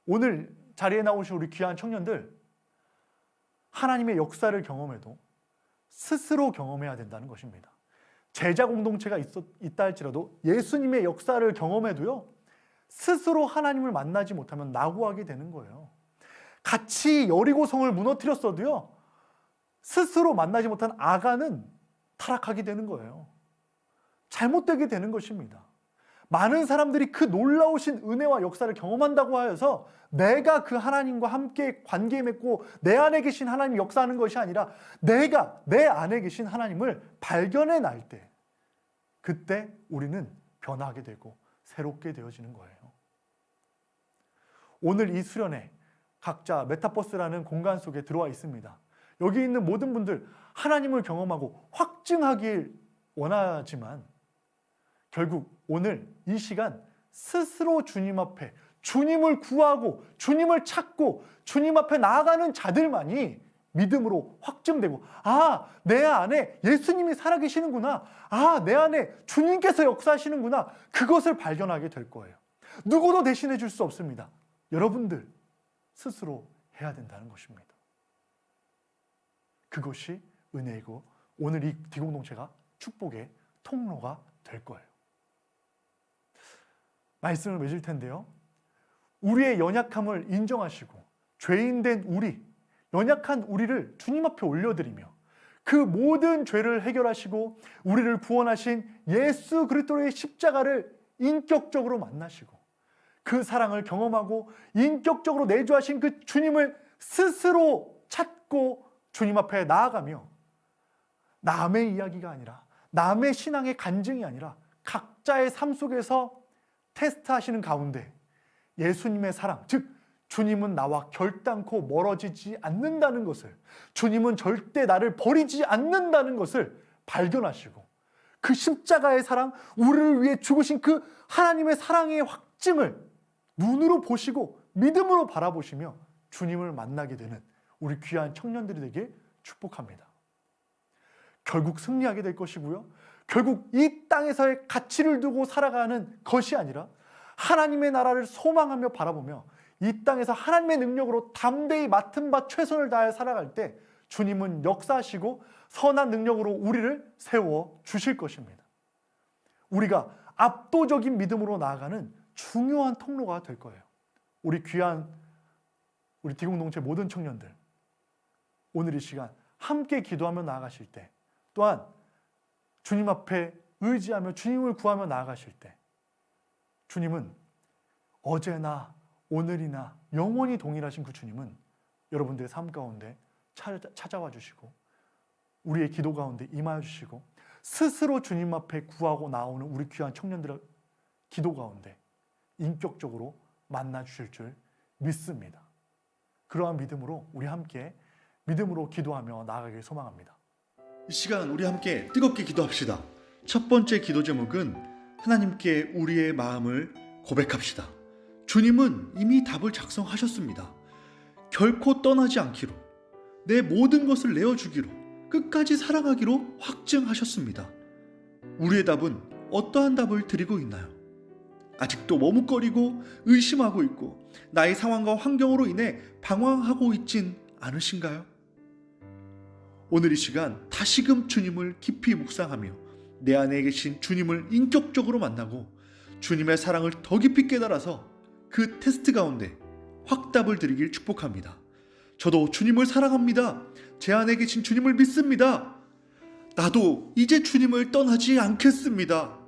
오늘 자리에 나오신 우리 귀한 청년들, 하나님의 역사를 경험해도 스스로 경험해야 된다는 것입니다. 제자 공동체가 있다 할지라도 예수님의 역사를 경험해도요, 스스로 하나님을 만나지 못하면 낙오하게 되는 거예요. 같이 여리고성을 무너뜨렸어도요, 스스로 만나지 못한 아간은 타락하게 되는 거예요. 잘못되게 되는 것입니다. 많은 사람들이 그 놀라우신 은혜와 역사를 경험한다고 하여서 내가 그 하나님과 함께 관계 맺고 내 안에 계신 하나님이 역사하는 것이 아니라 내가 내 안에 계신 하나님을 발견해 날 때, 그때 우리는 변화하게 되고 새롭게 되어지는 거예요. 오늘 이 수련회 각자 메타버스라는 공간 속에 들어와 있습니다. 여기 있는 모든 분들 하나님을 경험하고 확증하길 원하지만 결국 오늘 이 시간 스스로 주님 앞에 주님을 구하고 주님을 찾고 주님 앞에 나아가는 자들만이 믿음으로 확증되고, 아, 내 안에 예수님이 살아계시는구나, 아, 내 안에 주님께서 역사하시는구나, 그것을 발견하게 될 거예요. 누구도 대신해 줄 수 없습니다. 여러분들 스스로 해야 된다는 것입니다. 그것이 은혜이고 오늘 이 D공동체가 축복의 통로가 될 거예요. 말씀을 맺을 텐데요, 우리의 연약함을 인정하시고 죄인된 우리, 연약한 우리를 주님 앞에 올려드리며 그 모든 죄를 해결하시고 우리를 구원하신 예수 그리스도의 십자가를 인격적으로 만나시고 그 사랑을 경험하고 인격적으로 내주하신 그 주님을 스스로 찾고 주님 앞에 나아가며 남의 이야기가 아니라, 남의 신앙의 간증이 아니라 각자의 삶 속에서 테스트하시는 가운데 예수님의 사랑, 즉 주님은 나와 결단코 멀어지지 않는다는 것을, 주님은 절대 나를 버리지 않는다는 것을 발견하시고 그 십자가의 사랑, 우리를 위해 죽으신 그 하나님의 사랑의 확증을 눈으로 보시고 믿음으로 바라보시며 주님을 만나게 되는 우리 귀한 청년들이 되길 축복합니다. 결국 승리하게 될 것이고요, 결국 이 땅에서의 가치를 두고 살아가는 것이 아니라 하나님의 나라를 소망하며 바라보며 이 땅에서 하나님의 능력으로 담대히 맡은 바 최선을 다해 살아갈 때 주님은 역사하시고 선한 능력으로 우리를 세워 주실 것입니다. 우리가 압도적인 믿음으로 나아가는 중요한 통로가 될 거예요. 우리 귀한 우리 D공동체 모든 청년들, 오늘 이 시간 함께 기도하며 나아가실 때, 또한 주님 앞에 의지하며 주님을 구하며 나아가실 때 주님은 어제나 오늘이나 영원히 동일하신 그 주님은 여러분들의 삶 가운데 찾아와 주시고 우리의 기도 가운데 임하여 주시고 스스로 주님 앞에 구하고 나오는 우리 귀한 청년들의 기도 가운데 인격적으로 만나 주실 줄 믿습니다. 그러한 믿음으로 우리 함께 믿음으로 기도하며 나아가길 소망합니다.
이 시간 우리 함께 뜨겁게 기도합시다. 첫 번째 기도 제목은 하나님께 우리의 마음을 고백합시다. 주님은 이미 답을 작성하셨습니다. 결코 떠나지 않기로, 내 모든 것을 내어주기로, 끝까지 사랑하기로 확증하셨습니다. 우리의 답은 어떠한 답을 드리고 있나요? 아직도 머뭇거리고 의심하고 있고 나의 상황과 환경으로 인해 방황하고 있진 않으신가요? 오늘 이 시간 다시금 주님을 깊이 묵상하며 내 안에 계신 주님을 인격적으로 만나고 주님의 사랑을 더 깊이 깨달아서 그 테스트 가운데 확답을 드리길 축복합니다. 저도 주님을 사랑합니다. 제 안에 계신 주님을 믿습니다. 나도 이제 주님을 떠나지 않겠습니다.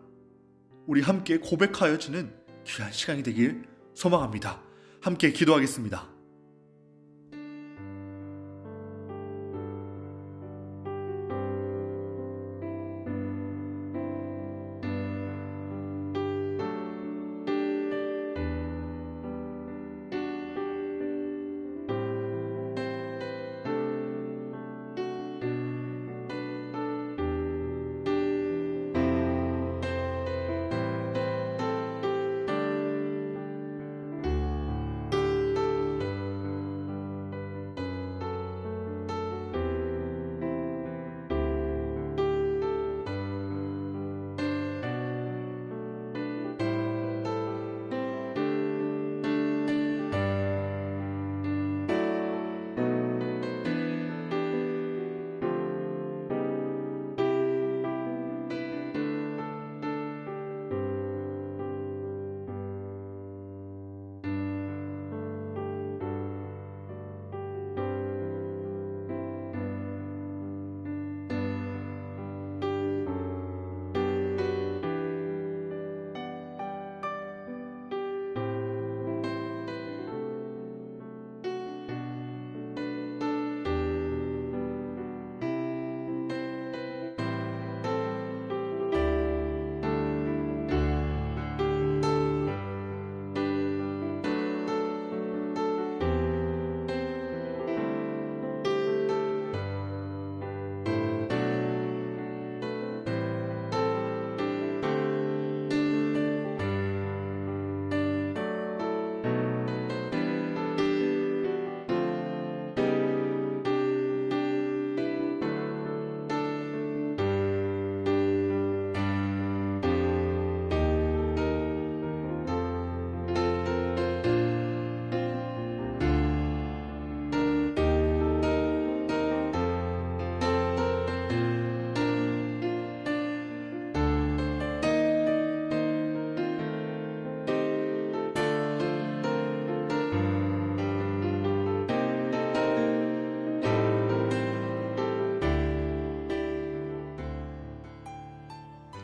우리 함께 고백하여지는 귀한 시간이 되길 소망합니다. 함께 기도하겠습니다.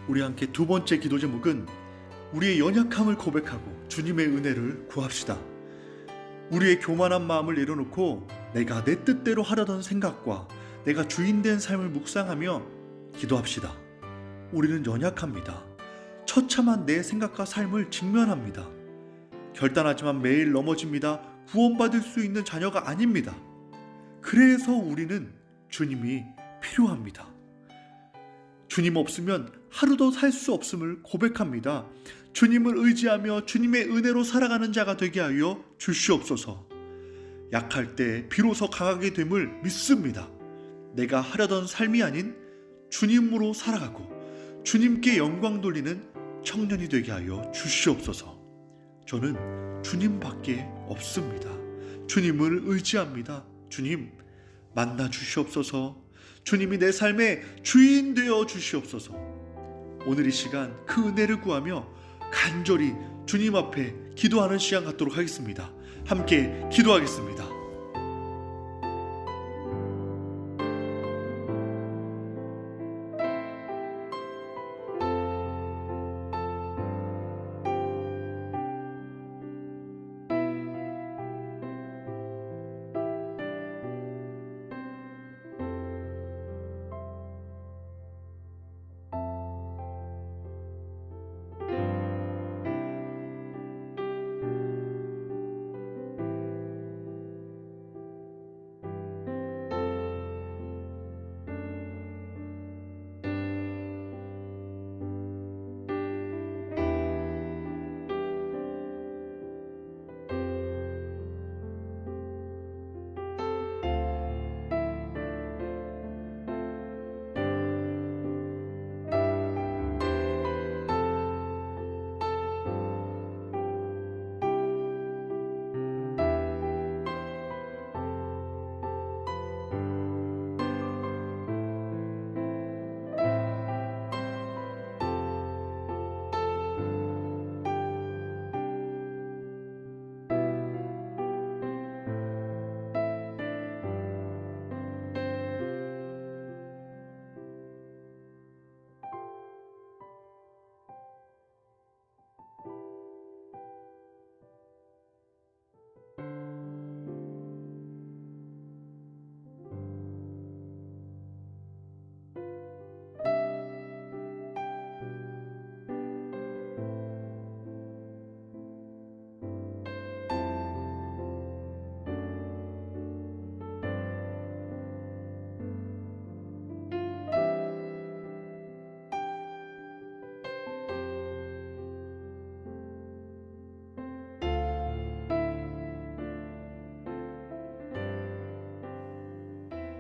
우리 함께 두 번째 기도 제목은 우리의 연약함을 고백하고 주님의 은혜를 구합시다. 우리의 교만한 마음을 내려놓고 내가 내 뜻대로 하려던 생각과 내가 주인된 삶을 묵상하며 기도합시다. 우리는 연약합니다. 처참한 내 생각과 삶을 직면합니다. 결단하지만 매일 넘어집니다. 구원받을 수 있는 자녀가 아닙니다. 그래서 우리는 주님이 필요합니다. 주님 없으면 하루도 살 수 없음을 고백합니다. 주님을 의지하며 주님의 은혜로 살아가는 자가 되게 하여 주시옵소서. 약할 때 비로소 강하게 됨을 믿습니다. 내가 하려던 삶이 아닌 주님으로 살아가고 주님께 영광 돌리는 청년이 되게 하여 주시옵소서. 저는 주님밖에 없습니다. 주님을 의지합니다. 주님 만나 주시옵소서. 주님이 내 삶의 주인 되어 주시옵소서. 오늘 이 시간 그 은혜를 구하며 간절히 주님 앞에 기도하는 시간 갖도록 하겠습니다. 함께 기도하겠습니다.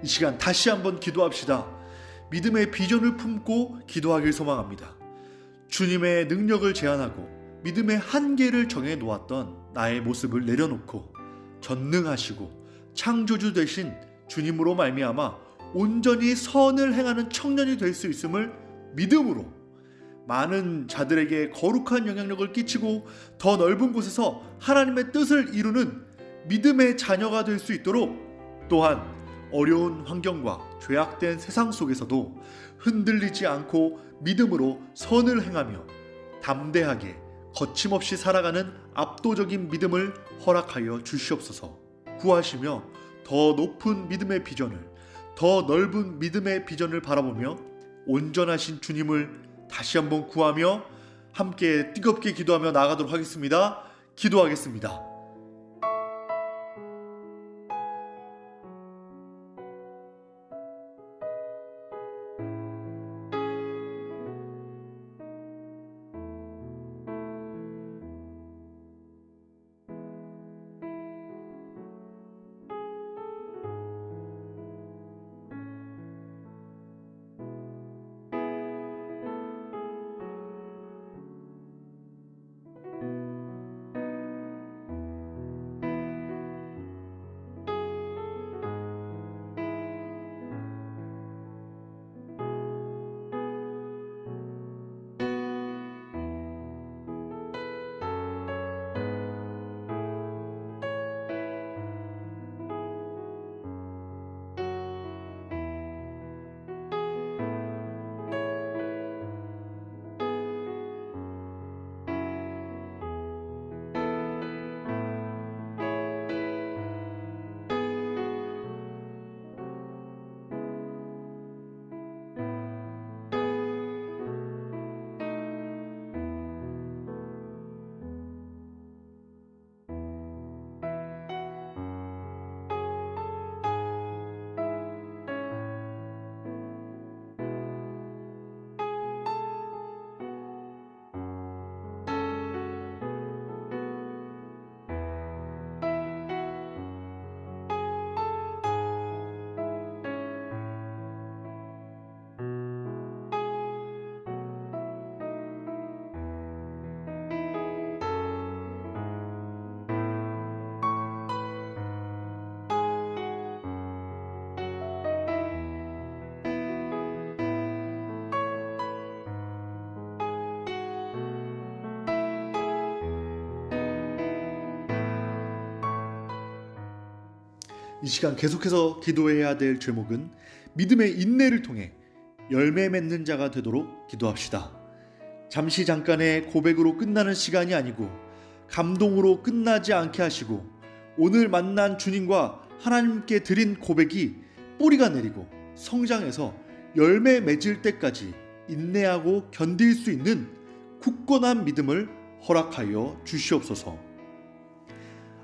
이 시간 다시 한번 기도합시다. 믿음의 비전을 품고 기도하길 소망합니다. 주님의 능력을 제한하고 믿음의 한계를 정해 놓았던 나의 모습을 내려놓고 전능하시고 창조주 되신 주님으로 말미암아 온전히 선을 행하는 청년이 될 수 있음을 믿음으로 많은 자들에게 거룩한 영향력을 끼치고 더 넓은 곳에서 하나님의 뜻을 이루는 믿음의 자녀가 될 수 있도록, 또한 어려운 환경과 죄악된 세상 속에서도 흔들리지 않고 믿음으로 선을 행하며 담대하게 거침없이 살아가는 압도적인 믿음을 허락하여 주시옵소서. 구하시며 더 높은 믿음의 비전을, 더 넓은 믿음의 비전을 바라보며 온전하신 주님을 다시 한번 구하며 함께 뜨겁게 기도하며 나아가도록 하겠습니다. 기도하겠습니다. 이 시간 계속해서 기도해야 될 제목은 믿음의 인내를 통해 열매 맺는 자가 되도록 기도합시다. 잠시 잠깐의 고백으로 끝나는 시간이 아니고 감동으로 끝나지 않게 하시고 오늘 만난 주님과 하나님께 드린 고백이 뿌리가 내리고 성장해서 열매 맺을 때까지 인내하고 견딜 수 있는 굳건한 믿음을 허락하여 주시옵소서.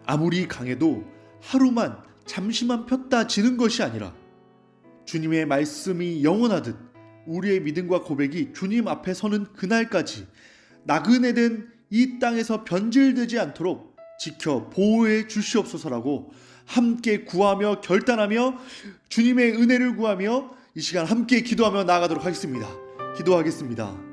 아무리 강해도 하루만 잠시만 폈다 지는 것이 아니라 주님의 말씀이 영원하듯 우리의 믿음과 고백이 주님 앞에 서는 그날까지 나그네 된 이 땅에서 변질되지 않도록 지켜 보호해 주시옵소서라고 함께 구하며 결단하며 주님의 은혜를 구하며 이 시간 함께 기도하며 나아가도록 하겠습니다. 기도하겠습니다.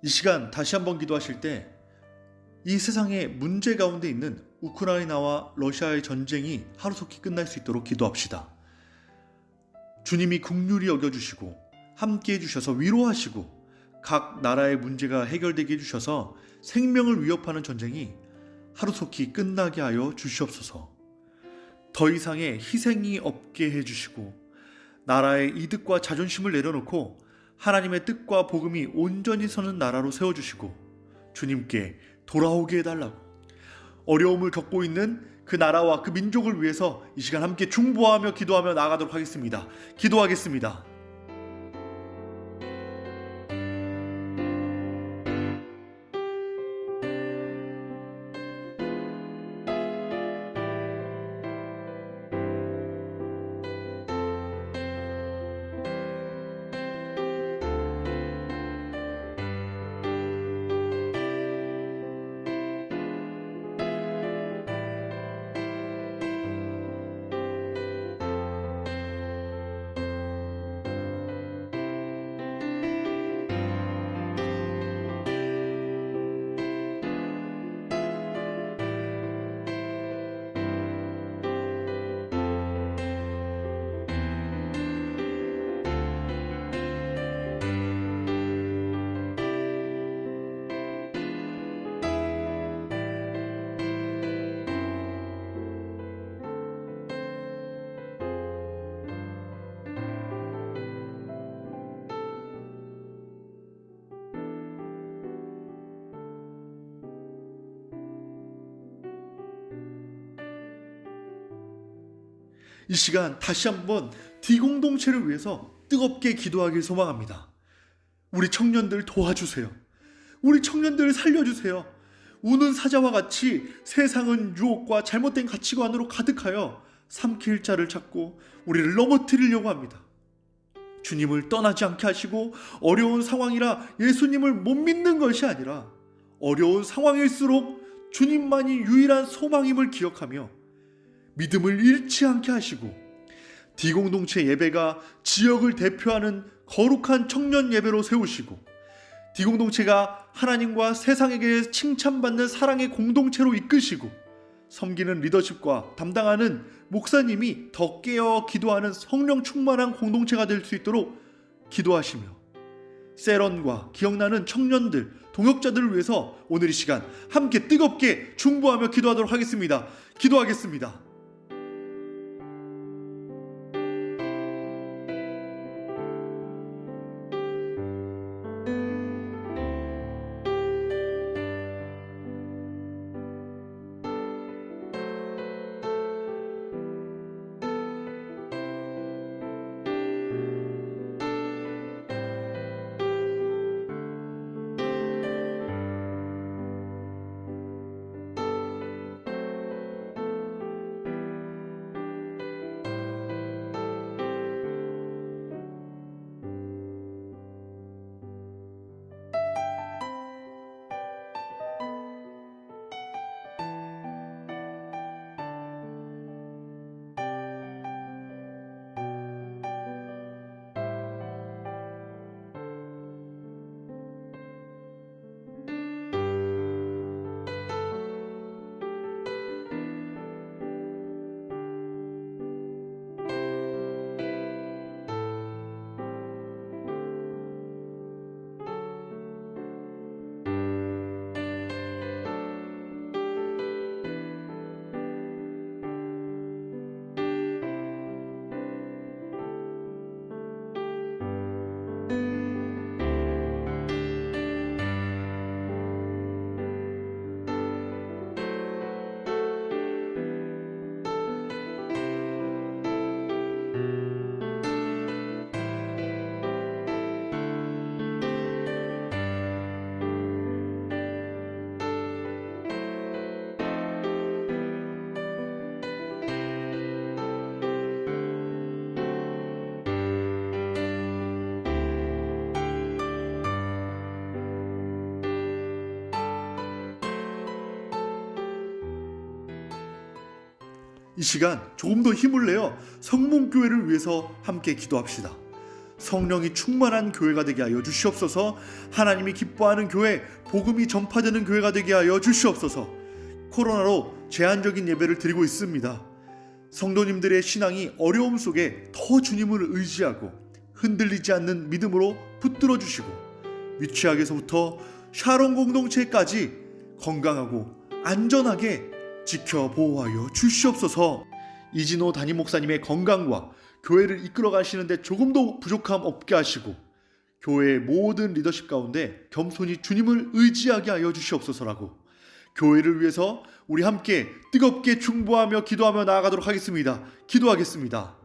이 시간 다시 한번 기도하실 때 이 세상의 문제 가운데 있는 우크라이나와 러시아의 전쟁이 하루속히 끝날 수 있도록 기도합시다. 주님이 긍휼히 여겨주시고 함께 해주셔서 위로하시고 각 나라의 문제가 해결되게 해주셔서 생명을 위협하는 전쟁이 하루속히 끝나게 하여 주시옵소서. 더 이상의 희생이 없게 해주시고 나라의 이득과 자존심을 내려놓고 하나님의 뜻과 복음이 온전히 서는 나라로 세워주시고 주님께 돌아오게 해달라고 어려움을 겪고 있는 그 나라와 그 민족을 위해서 이 시간 함께 중보하며 기도하며 나아가도록 하겠습니다. 기도하겠습니다. 이 시간 다시 한번 D공동체를 위해서 뜨겁게 기도하길 소망합니다. 우리 청년들 도와주세요. 우리 청년들 살려주세요. 우는 사자와 같이 세상은 유혹과 잘못된 가치관으로 가득하여 삼킬 자를 찾고 우리를 넘어뜨리려고 합니다. 주님을 떠나지 않게 하시고 어려운 상황이라 예수님을 못 믿는 것이 아니라 어려운 상황일수록 주님만이 유일한 소망임을 기억하며 믿음을 잃지 않게 하시고 D공동체 예배가 지역을 대표하는 거룩한 청년 예배로 세우시고 D공동체가 하나님과 세상에게 칭찬받는 사랑의 공동체로 이끄시고 섬기는 리더십과 담당하는 목사님이 더 깨어 기도하는 성령 충만한 공동체가 될 수 있도록 기도하시며 세런과 기억나는 청년들, 동역자들을 위해서 오늘 이 시간 함께 뜨겁게 중보하며 기도하도록 하겠습니다. 기도하겠습니다. 이 시간 조금 더 힘을 내어 성문교회를 위해서 함께 기도합시다. 성령이 충만한 교회가 되게 하여 주시옵소서. 하나님이 기뻐하는 교회, 복음이 전파되는 교회가 되게 하여 주시옵소서. 코로나로 제한적인 예배를 드리고 있습니다. 성도님들의 신앙이 어려움 속에 더 주님을 의지하고 흔들리지 않는 믿음으로 붙들어 주시고 위치학에서부터 샤론 공동체까지 건강하고 안전하게 지켜 보호하여 주시옵소서. 이진호 담임 목사님의 건강과 교회를 이끌어 가시는데 조금도 부족함 없게 하시고 교회의 모든 리더십 가운데 겸손히 주님을 의지하게 하여 주시옵소서라고 교회를 위해서 우리 함께 뜨겁게 중보하며 기도하며 나아가도록 하겠습니다. 기도하겠습니다.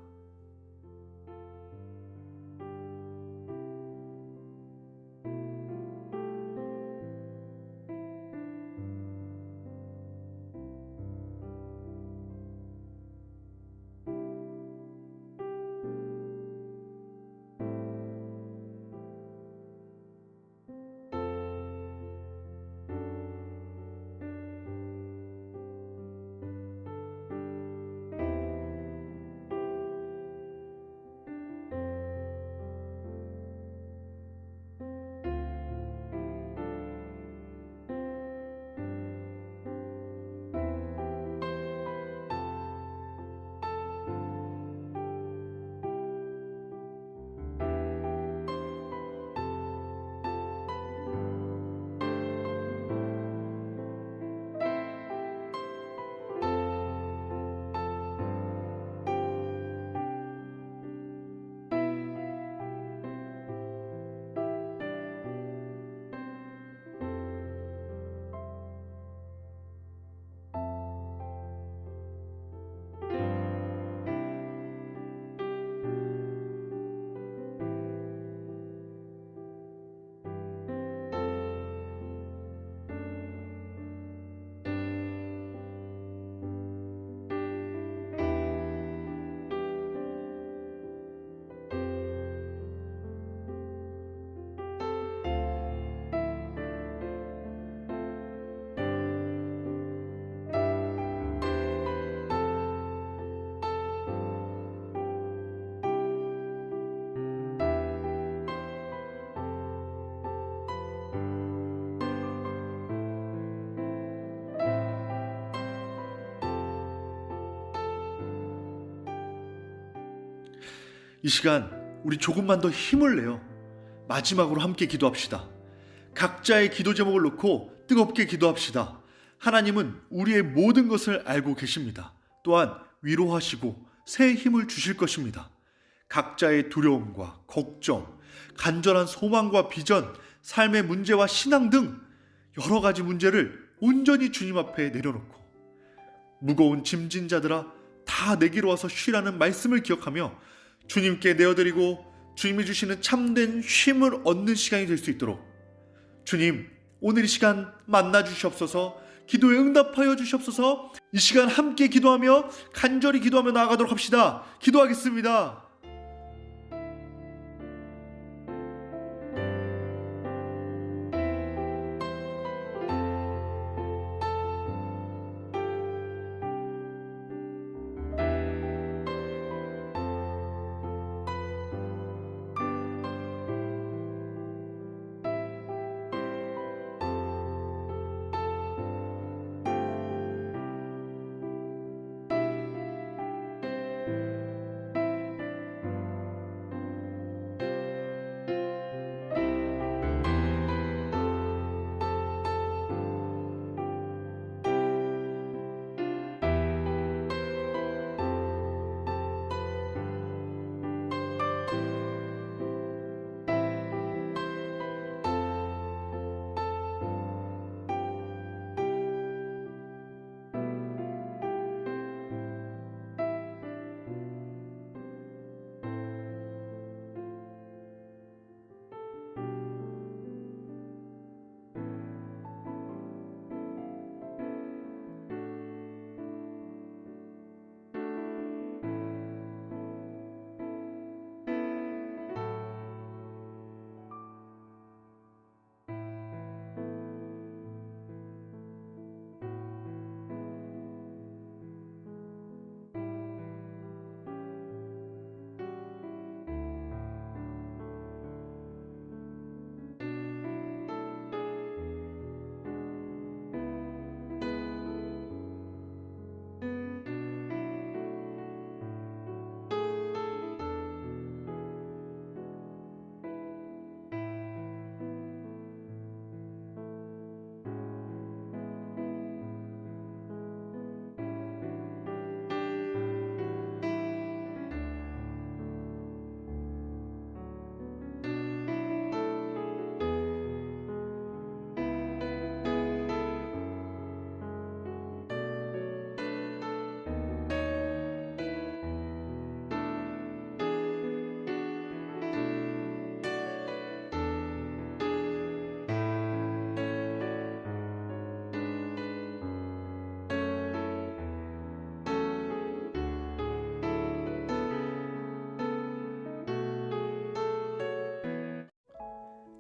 이 시간 우리 조금만 더 힘을 내요. 마지막으로 함께 기도합시다. 각자의 기도 제목을 놓고 뜨겁게 기도합시다. 하나님은 우리의 모든 것을 알고 계십니다. 또한 위로하시고 새 힘을 주실 것입니다. 각자의 두려움과 걱정, 간절한 소망과 비전, 삶의 문제와 신앙 등 여러 가지 문제를 온전히 주님 앞에 내려놓고 무거운 짐진 자들아 다 내게로 와서 쉬라는 말씀을 기억하며 주님께 내어드리고 주님이 주시는 참된 쉼을 얻는 시간이 될 수 있도록 주님, 오늘 이 시간 만나 주시옵소서. 기도에 응답하여 주시옵소서. 이 시간 함께 기도하며 간절히 기도하며 나아가도록 합시다. 기도하겠습니다.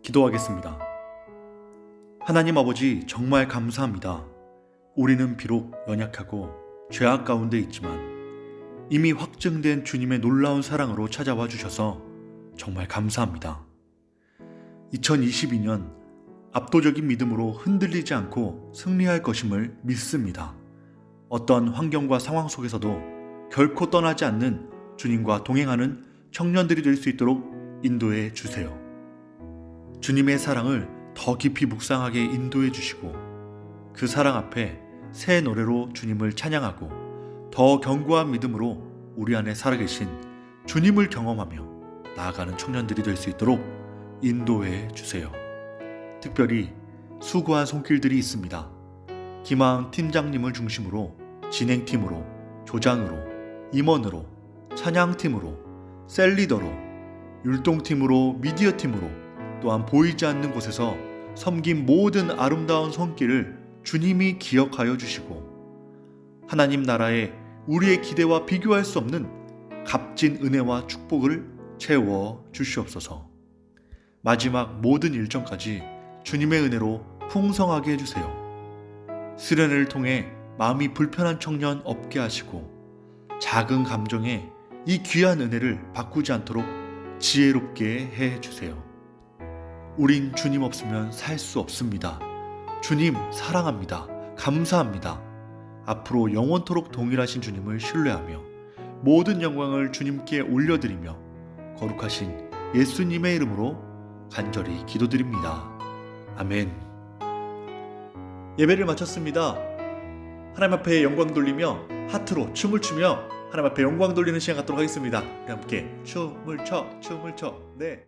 기도하겠습니다. 하나님 아버지, 정말 감사합니다. 우리는 비록 연약하고 죄악 가운데 있지만 이미 확증된 주님의 놀라운 사랑으로 찾아와 주셔서 정말 감사합니다. 2022년 압도적인 믿음으로 흔들리지 않고 승리할 것임을 믿습니다. 어떤 환경과 상황 속에서도 결코 떠나지 않는 주님과 동행하는 청년들이 될 수 있도록 인도해 주세요. 주님의 사랑을 더 깊이 묵상하게 인도해 주시고 그 사랑 앞에 새 노래로 주님을 찬양하고 더 견고한 믿음으로 우리 안에 살아계신 주님을 경험하며 나아가는 청년들이 될 수 있도록 인도해 주세요. 특별히 수고한 손길들이 있습니다. 김하은 팀장님을 중심으로 진행팀으로, 조장으로, 임원으로, 찬양팀으로, 셀리더로, 율동팀으로, 미디어팀으로 또한 보이지 않는 곳에서 섬긴 모든 아름다운 손길을 주님이 기억하여 주시고 하나님 나라에 우리의 기대와 비교할 수 없는 값진 은혜와 축복을 채워 주시옵소서. 마지막 모든 일정까지 주님의 은혜로 풍성하게 해주세요. 수련회를 통해 마음이 불편한 청년 없게 하시고 작은 감정에 이 귀한 은혜를 바꾸지 않도록 지혜롭게 해주세요. 우린 주님 없으면 살 수 없습니다. 주님 사랑합니다. 감사합니다. 앞으로 영원토록 동일하신 주님을 신뢰하며 모든 영광을 주님께 올려드리며 거룩하신 예수님의 이름으로 간절히 기도드립니다. 아멘. 예배를 마쳤습니다. 하나님 앞에 영광 돌리며 하트로 춤을 추며 하나님 앞에 영광 돌리는 시간 갖도록 하겠습니다. 우리 함께 춤을 춰. 네.